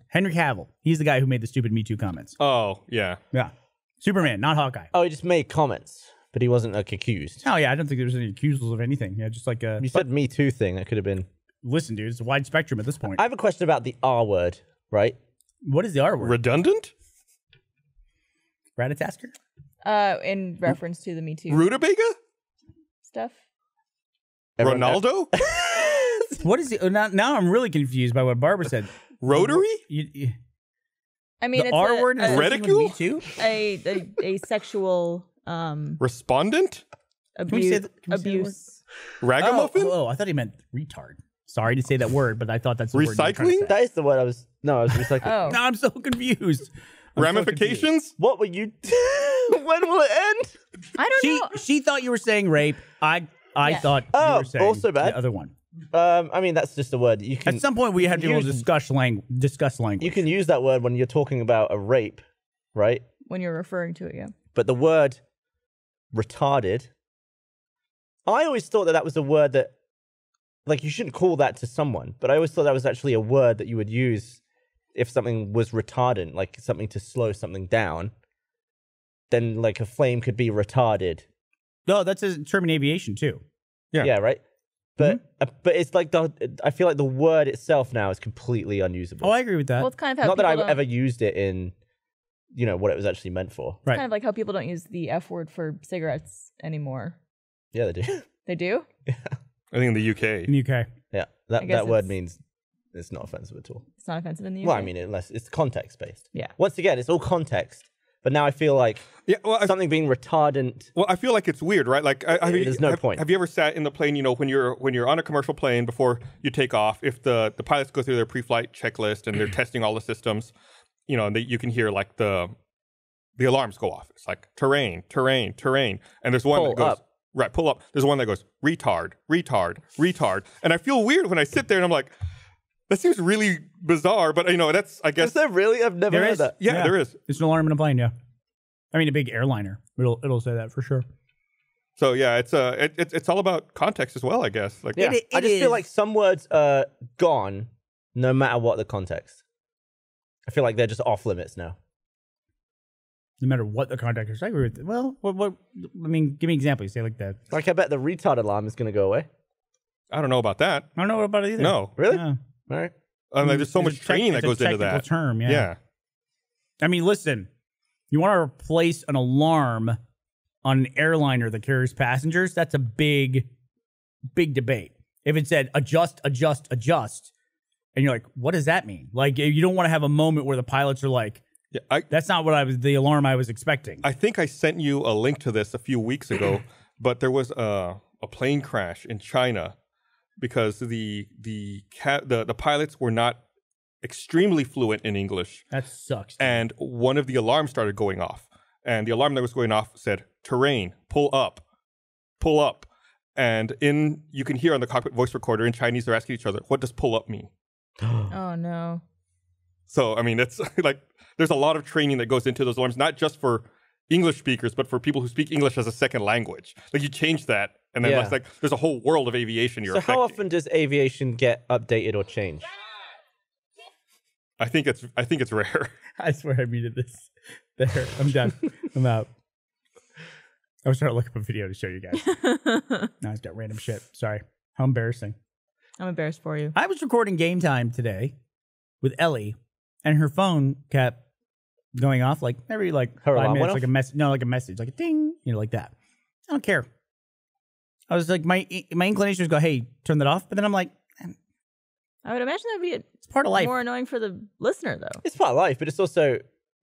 Henry Cavill. He's the guy who made the stupid Me Too comments. Oh, yeah. Yeah. Superman, not Hawkeye. Oh, he just made comments, but he wasn't like accused. Oh yeah, I don't think there was any accusals of anything. Yeah, just like You said Me Too thing. That could have been. listen, dude, it's a wide spectrum at this point. I have a question about the R word, right? What is the R word? Redundant? Ratatasker? In reference to the Me Too Rutabaga? stuff. Ronaldo? What is it? Now I'm really confused by what Barbara said. Rotary? I mean, The it's R word is Reticule? Me too. a sexual Respondent? abuse. Ragamuffin? Oh, I thought he meant retard. Sorry to say that word, but I thought that's the word you were trying to Recycling? say. That is the word I was. No, I was recycling. Oh, No, I'm so confused. I'm so Ramifications? What were you? When will it end? I don't know. She thought you were saying rape. I Yeah. thought you Oh, were saying also bad. the other one. I mean, that's just a word you can. At some point, we had to be able to discuss language. You can use that word when you're talking about a rape, right? When you're referring to it, yeah. But the word retarded, I always thought that was a word that, like, you shouldn't call that to someone. But I always thought that was actually a word that you would use if something was retardant, like something to slow something down. Then, like, a flame could be retarded. No, that's a term in aviation too. Yeah, right. But it's like I feel like the word itself now is completely unusable. Oh, I agree with that. Well, it's kind of how Not that I've people ever used it in, what it was actually meant for. Right. kind of like how people don't use the F word for cigarettes anymore. Yeah, they do. They do? I think in the UK. in the UK. Yeah, I guess that word it's- means it's not offensive at all. It's not offensive in the UK. Well, I mean, unless it's context based. Yeah. Once again, it's all context. But now I feel like Yeah, well, something being retardant. Well, I feel like it's weird, right? Like, There's no point. Have you ever sat in the plane? When you're on a commercial plane before you take off, if the pilots go through their pre-flight checklist and they're testing all the systems, and you can hear like the alarms go off. It's like terrain, terrain, terrain, and there's one Pull that goes up. right. Pull up. There's one that goes retard, retard, retard, and I feel weird when I sit there and I'm like, that seems really bizarre. But that's I guess Is there really? I've never There heard is. that. yeah, there is. It's an alarm in a plane. Yeah. I mean, a big airliner. It'll say that for sure. So yeah, it's all about context as well, I guess. Like Yeah, It I just is. feel like some words are gone, no matter what the context. I feel like they're just off limits now. No matter what the context is, I agree with. Well, what? I mean, give me an example. You say like that. Like, I bet the retard alarm is going to go away. I don't know about that. I don't know about it either. No, Really? Yeah. All right. there's so It's much a tech- training that it's a goes into technical that. term. Yeah. Yeah. I mean, listen. You want to replace an alarm on an airliner that carries passengers? That's a big debate. If it said adjust, adjust, adjust, and you're like, what does that mean? Like, you don't want to have a moment where the pilots are like, Yeah, that's not what the alarm I was expecting. I think I sent you a link to this a few weeks ago, but there was a plane crash in China because the pilots were not extremely fluent in English, That sucks. and one of the alarms started going off, and the alarm that was going off said terrain, pull up, and you can hear on the cockpit voice recorder in Chinese they're asking each other, what does pull up mean? Oh, no. So I mean, it's like there's a lot of training that goes into those alarms, not just for English speakers, but for people who speak English as a second language. Like, you change that, and then Yeah. it's like there's a whole world of aviation you're So affecting. how often does aviation get updated or changed? I think it's rare. I swear I muted this. There, I'm done. I'm out. I was trying to look up a video to show you guys. Now it's got random shit. Sorry. How embarrassing. I'm embarrassed for you. I was recording Game Time today with Ellie, and her phone kept going off like every Her 5 alarm minutes, went like off? a message. No, like a message, like a ding, like that. I don't care. I was like, my inclination was go, hey, turn that off. But then I'm like, I would imagine that would be it's part of life. more annoying for the listener, though. It's part of life, but it's also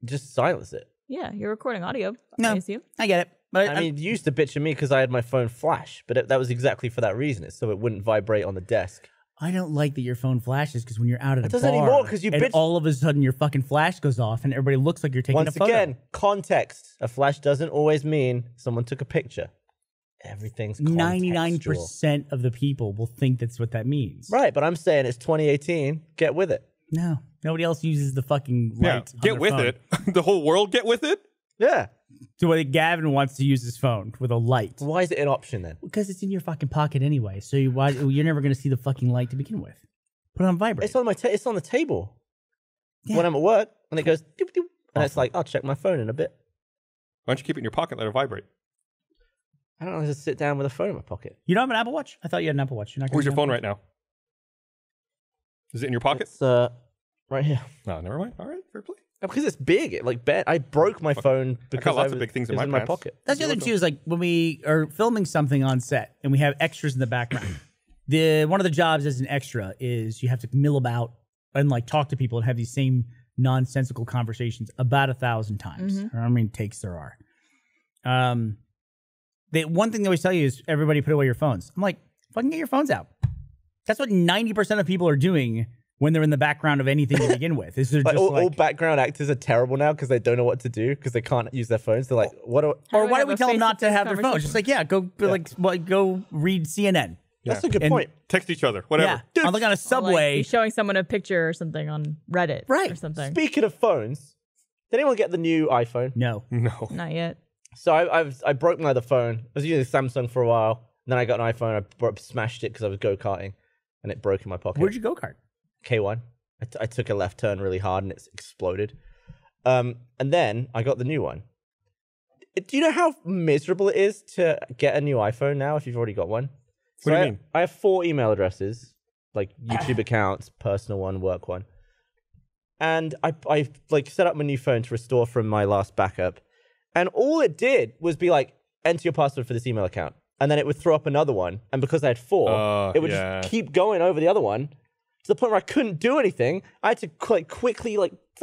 just silence it. Yeah, you're recording audio. No. I assume. I get it. But I mean, you used to bitch at me because I had my phone flash, but that was exactly for that reason. It's so it wouldn't vibrate on the desk. I don't like that your phone flashes because when you're out at a It doesn't bar, anymore 'cause you and bitch- all of a sudden your fucking flash goes off and everybody looks like you're taking Once a photo. again, context. A flash doesn't always mean someone took a picture. Everything's contextual. 99% of the people will think that's what that means. Right, but I'm saying it's 2018. Get with it. No, nobody else uses the fucking light. Yeah, on get their with phone. it. The whole world get with it. Yeah. So I think Gavin wants to use his phone with a light Why is it an option then? because it's in your fucking pocket anyway. So you're never going to see the fucking light to begin with. Put it on vibrate. It's on it's on the table Yeah. when I'm at work, and it goes doop, doop, and it's like, I'll check my phone in a bit. Why don't you keep it in your pocket, let it vibrate? I don't know, just sit down with a phone in my pocket. You don't have an Apple Watch? I thought you had an Apple Watch. You're not. Where's your phone right now? Is it in your pocket? It's right here. No, never mind. All right, fair play. Because it's big. I broke my phone because lots of big things it was in my my pants. pocket. That's the other thing too, is like when we are filming something on set and we have extras in the background. One of the jobs as an extra is you have to mill about and like talk to people and have these same nonsensical conversations about 1,000 times. Or how many takes there are. One thing they always tell you is everybody put away your phones. I'm like, fucking get your phones out. That's what 90% of people are doing when they're in the background of anything to begin with. Is they're just all background actors are terrible now because they don't know what to do because they can't use their phones. They're like, what? Or why do we tell them not to have their phones? Just like, go read CNN. That's a good point. Text each other, whatever. Yeah, I'm like on a subway. Like showing someone a picture or something on Reddit, or something. Speaking of phones, did anyone get the new iPhone? No. Not yet. So I broke my other phone. I was using Samsung for a while. And then I got an iPhone. I smashed it because I was go-karting, and it broke in my pocket. Where'd you go-kart? K1. I took a left turn really hard and it's exploded. And then I got the new one. Do you know how miserable it is to get a new iPhone now if you've already got one? What do you mean? I have 4 email addresses, like YouTube accounts, personal one, work one. And I like set up my new phone to restore from my last backup. And all it did was be like, enter your password for this email account. And then it would throw up another one. And because I had 4, it would just keep going over the other one. To the point where I couldn't do anything. I had to quickly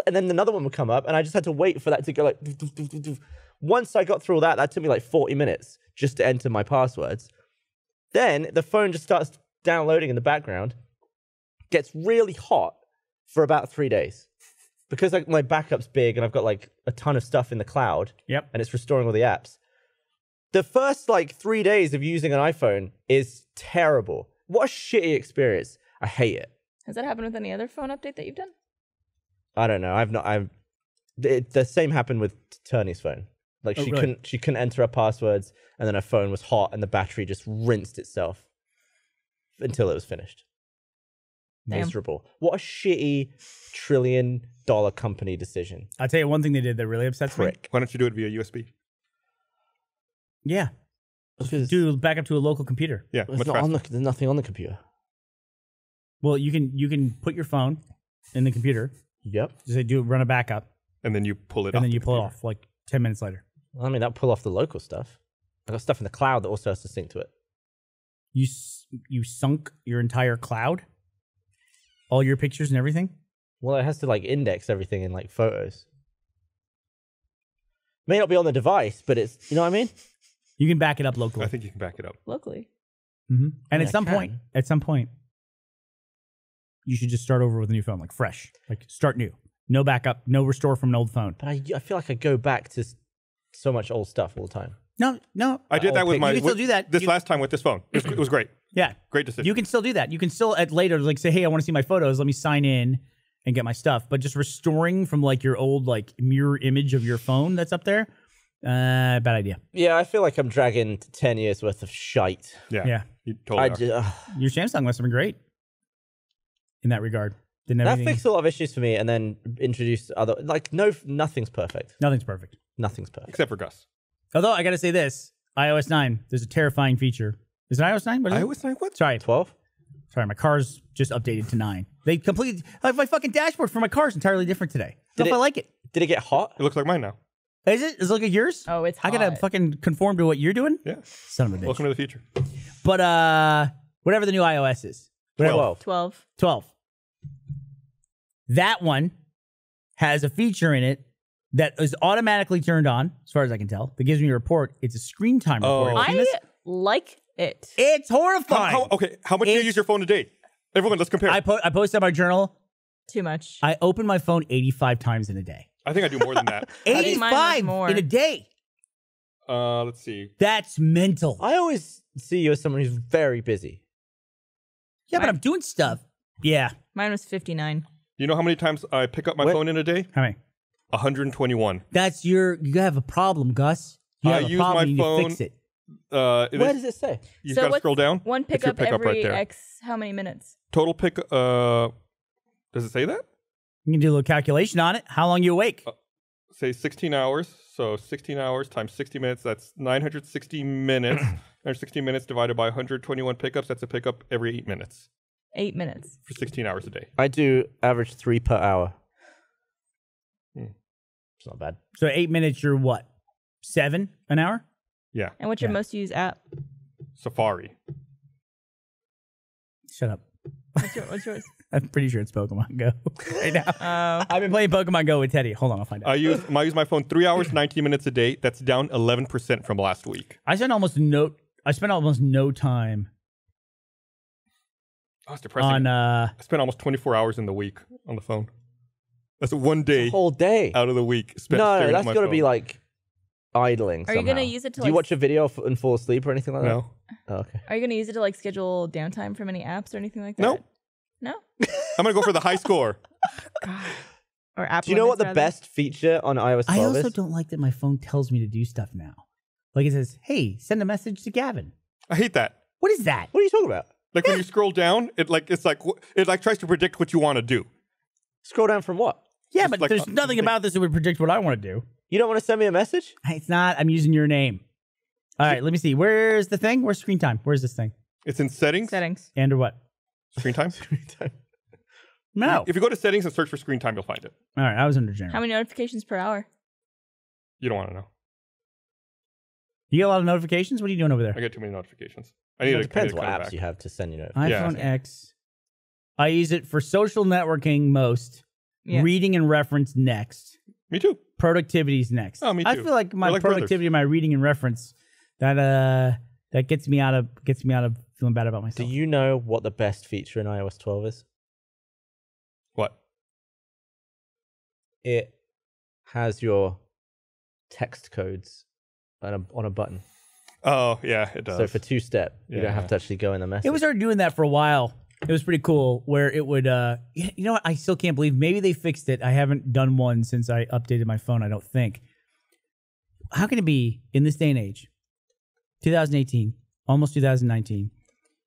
and then another one would come up, and I just had to wait for that to go like. Once I got through all that, that took me like 40 minutes just to enter my passwords. Then the phone just starts downloading in the background, gets really hot for about 3 days, because like my backup's big and I've got like a ton of stuff in the cloud. Yep. And it's restoring all the apps. The first like 3 days of using an iPhone is terrible. What a shitty experience. I hate it. Has that happened with any other phone update that you've done? I don't know. The same happened with Turney's phone. Like she couldn't enter her passwords, and then her phone was hot, and the battery just rinsed itself until it was finished. Damn. Miserable. What a shitty $1 trillion company decision. I'll tell you one thing they did that really upsets me. Why don't you do it via USB? Yeah. Do back up to a local computer. Yeah, There's nothing on the computer. Well, you can put your phone in the computer. Yep. Just say run a backup, and then you pull it off. And then you pull it off like 10 minutes later. I mean, that'll pull off the local stuff. I got stuff in the cloud that also has to sync to it. You sunk your entire cloud? All your pictures and everything? Well, it has to like index everything in like photos. May not be on the device, but it's, you know what I mean? You can back it up locally. I think you can back it up. Locally. Mm-hmm. And at some point, you should just start over with a new phone, like fresh. Like start new. No backup, no restore from an old phone. But I feel like I go back to so much old stuff all the time. No. I did that with my. You can still do that. Last time with this phone. It was great. Yeah. Great decision. You can still do that. You can still at later like say, hey, I want to see my photos. Let me sign in and get my stuff. But just restoring from like your old like mirror image of your phone that's up there, bad idea. Yeah, I feel like I'm dragging 10 years worth of shite. Yeah. You totally are. Your Samsung must have been great in that regard. That fixed a lot of issues for me, and then introduced other nothing's perfect. Nothing's perfect. Nothing's perfect. Except for Gus. Although I gotta say this, iOS 9, there's a terrifying feature. Is it iOS 9? iOS 9? What? Sorry. 12? Sorry, my car's just updated to 9. They completely my fucking dashboard for my car is entirely different today. I don't know if I like it. Did it get hot? It looks like mine now. Is it? Is it like yours? Oh, it's hot. I gotta fucking conform to what you're doing? Yeah. Son of a bitch. Welcome to the future. But whatever the new iOS is. 12. 12. That one has a feature in it that is automatically turned on, as far as I can tell, that gives me a report. It's a screen time report. I like it. It's horrifying. How much do you use your phone a day? Everyone, let's compare. I posted on my journal. Too much. I open my phone 85 times in a day. I think I do more than that. 85 in a day. Let's see. That's mental. I always see you as someone who's very busy. Yeah, but I'm doing stuff. Yeah. Mine was 59. You know how many times I pick up my phone in a day? How many? 121. You have a problem, Gus. You have a problem, you need to fix it. Where does it say? You just gotta scroll down. One pickup every X how many minutes? Total pick. Does it say that? You can do a little calculation on it. How long you awake? Say 16 hours. So 16 hours times 60 minutes. That's 960 minutes. 960 minutes divided by 121 pickups. That's a pickup every 8 minutes. 8 minutes. For 16 hours a day. I do average 3 per hour. It's not bad. So 8 minutes, you're what? 7 an hour? Yeah. And what's your most used app? Safari. Shut up. What's yours? I'm pretty sure it's Pokemon Go right now. I've been playing Pokemon Go with Teddy. Hold on, I'll find out. I use my phone 3 hours, 19 minutes a day. That's down 11% from last week. I spent almost no time Oh, it's depressing. on I spent almost 24 hours in the week on the phone. That's one day Whole day. out of the week spent No, staring at that's my got to phone. be like idling. Are you somehow. gonna use it to Do you like? watch a video and fall asleep or anything like that? No. Oh, okay. Are you gonna use it to like schedule downtime from any apps or anything like that? No. No. I'm going to go for the high score. Or app. Do you know what limits, the rather? best feature on iOS 12 I also is? don't like that my phone tells me to do stuff now. Like it says, "Hey, send a message to Gavin." I hate that. What is that? What are you talking about? Like when you scroll down, it tries to predict what you want to do. Scroll down from what? Yeah, Just but like there's nothing about this that would predict what I want to do. You don't want to send me a message? It's not. I'm using your name. All right, let me see. Where's the thing? Where's screen time? Where's this thing? It's in settings. Settings. And or what? Screen time. No. If you go to settings and search for screen time, you'll find it. All right, I was under general. How many notifications per hour? You don't want to know. You get a lot of notifications? What are you doing over there? I get too many notifications. I need It to depends what cut it apps back. you have to send you iPhone notifications. Yeah. X. I use it for social networking most. Yeah. Reading and reference next. Me too. Productivity's next. Oh, me I too. feel like my We're like productivity, my reading and reference, that gets me out of feeling bad about Do myself. you know what the best feature in iOS 12 is? What? It has your text codes on a button. Oh, yeah, it does. So for two-step, you don't have Yeah. to actually go in the message. It was already doing that for a while. It was pretty cool where it would, you know what? I still can't believe maybe they fixed it. I haven't done one since I updated my phone, I don't think. How can it be in this day and age, 2018, almost 2019,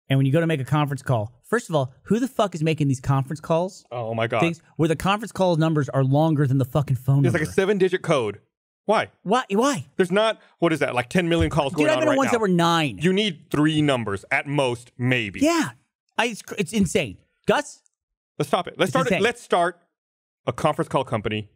and when you go to make a conference call, first of all, who the fuck is making these conference calls? Oh, my God. Things where the conference call numbers are longer than the fucking phone There's number. like a 7-digit code. Why? Why? There's not, what is that, like 10 million calls Dude, going I've on been on right ones now. that were 9. You need 3 numbers at most, maybe. Yeah. It's insane. Gus? Let's stop it. Let's insane. start a conference call company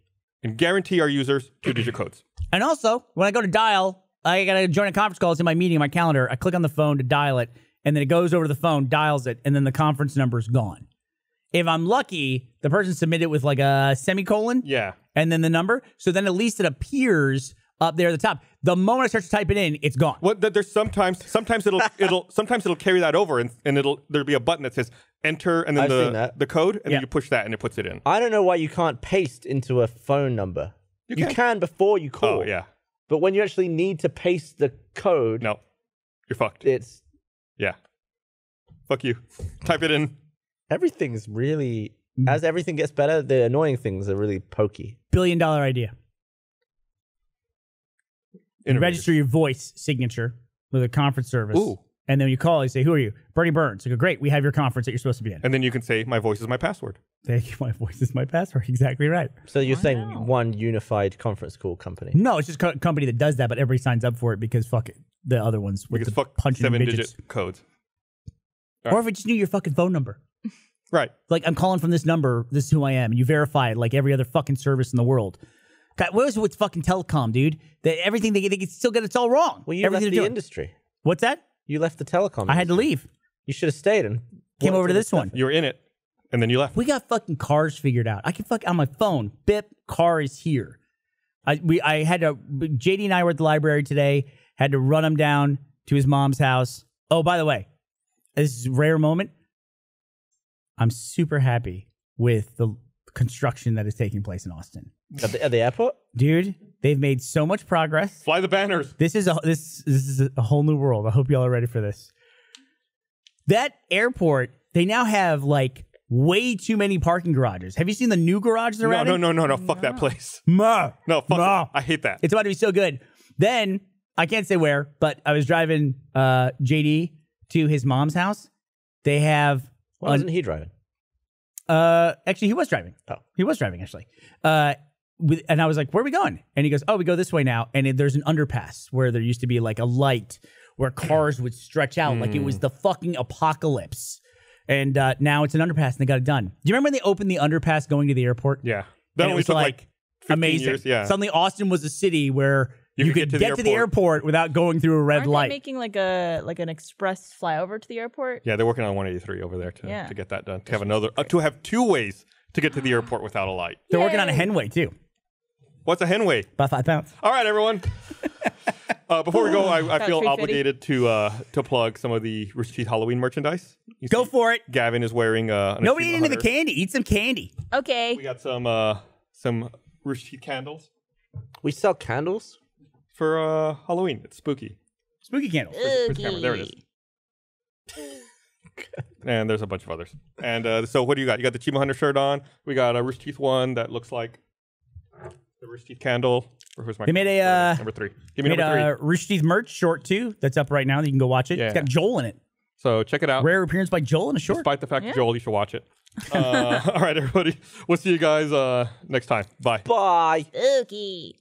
and guarantee our users 2-digit codes. And also, when I go to dial, I got to join a conference call. It's in my meeting, in my calendar. I click on the phone to dial it, and then it goes over to the phone, dials it, and then the conference number's gone. If I'm lucky, the person submitted it with like a semicolon Yeah. and then the number. So then at least it appears up there at the top. The moment I start to type it in, it's gone. Well, there's sometimes it'll carry that over and there'll be a button that says enter and then I've seen that. the code and Yeah. then you push that and it puts it in. I don't know why you can't paste into a phone number. You can before you call. Oh, yeah. But when you actually need to paste the code, No. You're fucked. it's Yeah. Fuck you. Type it in. everything's really as everything gets better, the annoying things are really pokey. $1 billion idea. You register your voice signature with a conference service. Ooh. And then you call, you say, who are you? Bernie Burns. You go, great, we have your conference that you're supposed to be in. And then you can say, my voice is my password. Thank you, my voice is my password. Exactly right. So you're Wow. saying one unified conference call company. No, it's just a company that does that, but everybody signs up for it because fuck it. The other ones with Because the fuck punching in 7-digit digits. codes. Or if it just knew your fucking phone number. Right. Like, I'm calling from this number. This is who I am. And you verify it like every other fucking service in the world. God, what was it with fucking telecom, dude? Everything they can still get it's all wrong. Well, you Everything left they're the doing. industry. What's that? You left the telecom. I had to industry. leave. You should have stayed and Came worked over to on the this stuff. one. You were in it and then you left. We got fucking cars figured out. I can fuck on my phone. Bip, car is here. I had to. JD and I were at the library today. Had to run him down to his mom's house. Oh, by the way, this is a rare moment. I'm super happy with the construction that is taking place in Austin, At the airport. dude. They've made so much progress. Fly the banners. This is a whole new world. I hope y'all are ready for this. That airport, they now have like way too many parking garages. Have you seen the new garage they're adding? No. Fuck that place. Ma. No, fuck Ma. it. I hate that. It's about to be so good. Then, I can't say where, but I was driving JD to his mom's house. They have... Why wasn't he driving? Actually, he was driving. Oh. He was driving, actually. And I was like, where are we going? And he goes, oh, we go this way now. And there's an underpass where there used to be like a light where cars would stretch out like it was the fucking apocalypse. And now it's an underpass and they got it done. Do you remember when they opened the underpass going to the airport? Yeah. And That it only was took like- like amazing. years, yeah. Suddenly, Austin was a city where you could get to the airport airport without going through a red Aren't light. they making like an express flyover to the airport? Yeah, they're working on 183 over there Yeah. to get that done. To have two ways to get to the airport without a light. They're working on a Yay. Henway too. What's a Henway? About 5 pounds. All right, everyone. Before we go, I feel 350. obligated to plug some of the Rooster Teeth Halloween merchandise. You Go see for it. Gavin is wearing an Nobody eat Achievement into the Hunter. candy. Eat some candy. Okay. We got some Rooster Teeth candles We sell candles. for Halloween. It's spooky. Spooky candles. Where's the camera? There it is. And there's a bunch of others. And so what do you got? You got the Achievement Hunter shirt on. We got a Rooster Teeth one that looks like the Rooster Teeth candle. Or who's my They made a number 3. Give me made number 3. Rooster Teeth merch short too. That's up right now. You can go watch it. Yeah. It's got Joel in it. So check it out. Rare appearance by Joel in a short. Despite the fact Yeah. that Joel, you should watch it. All right, everybody. We'll see you guys next time. Bye. Bye. Spooky.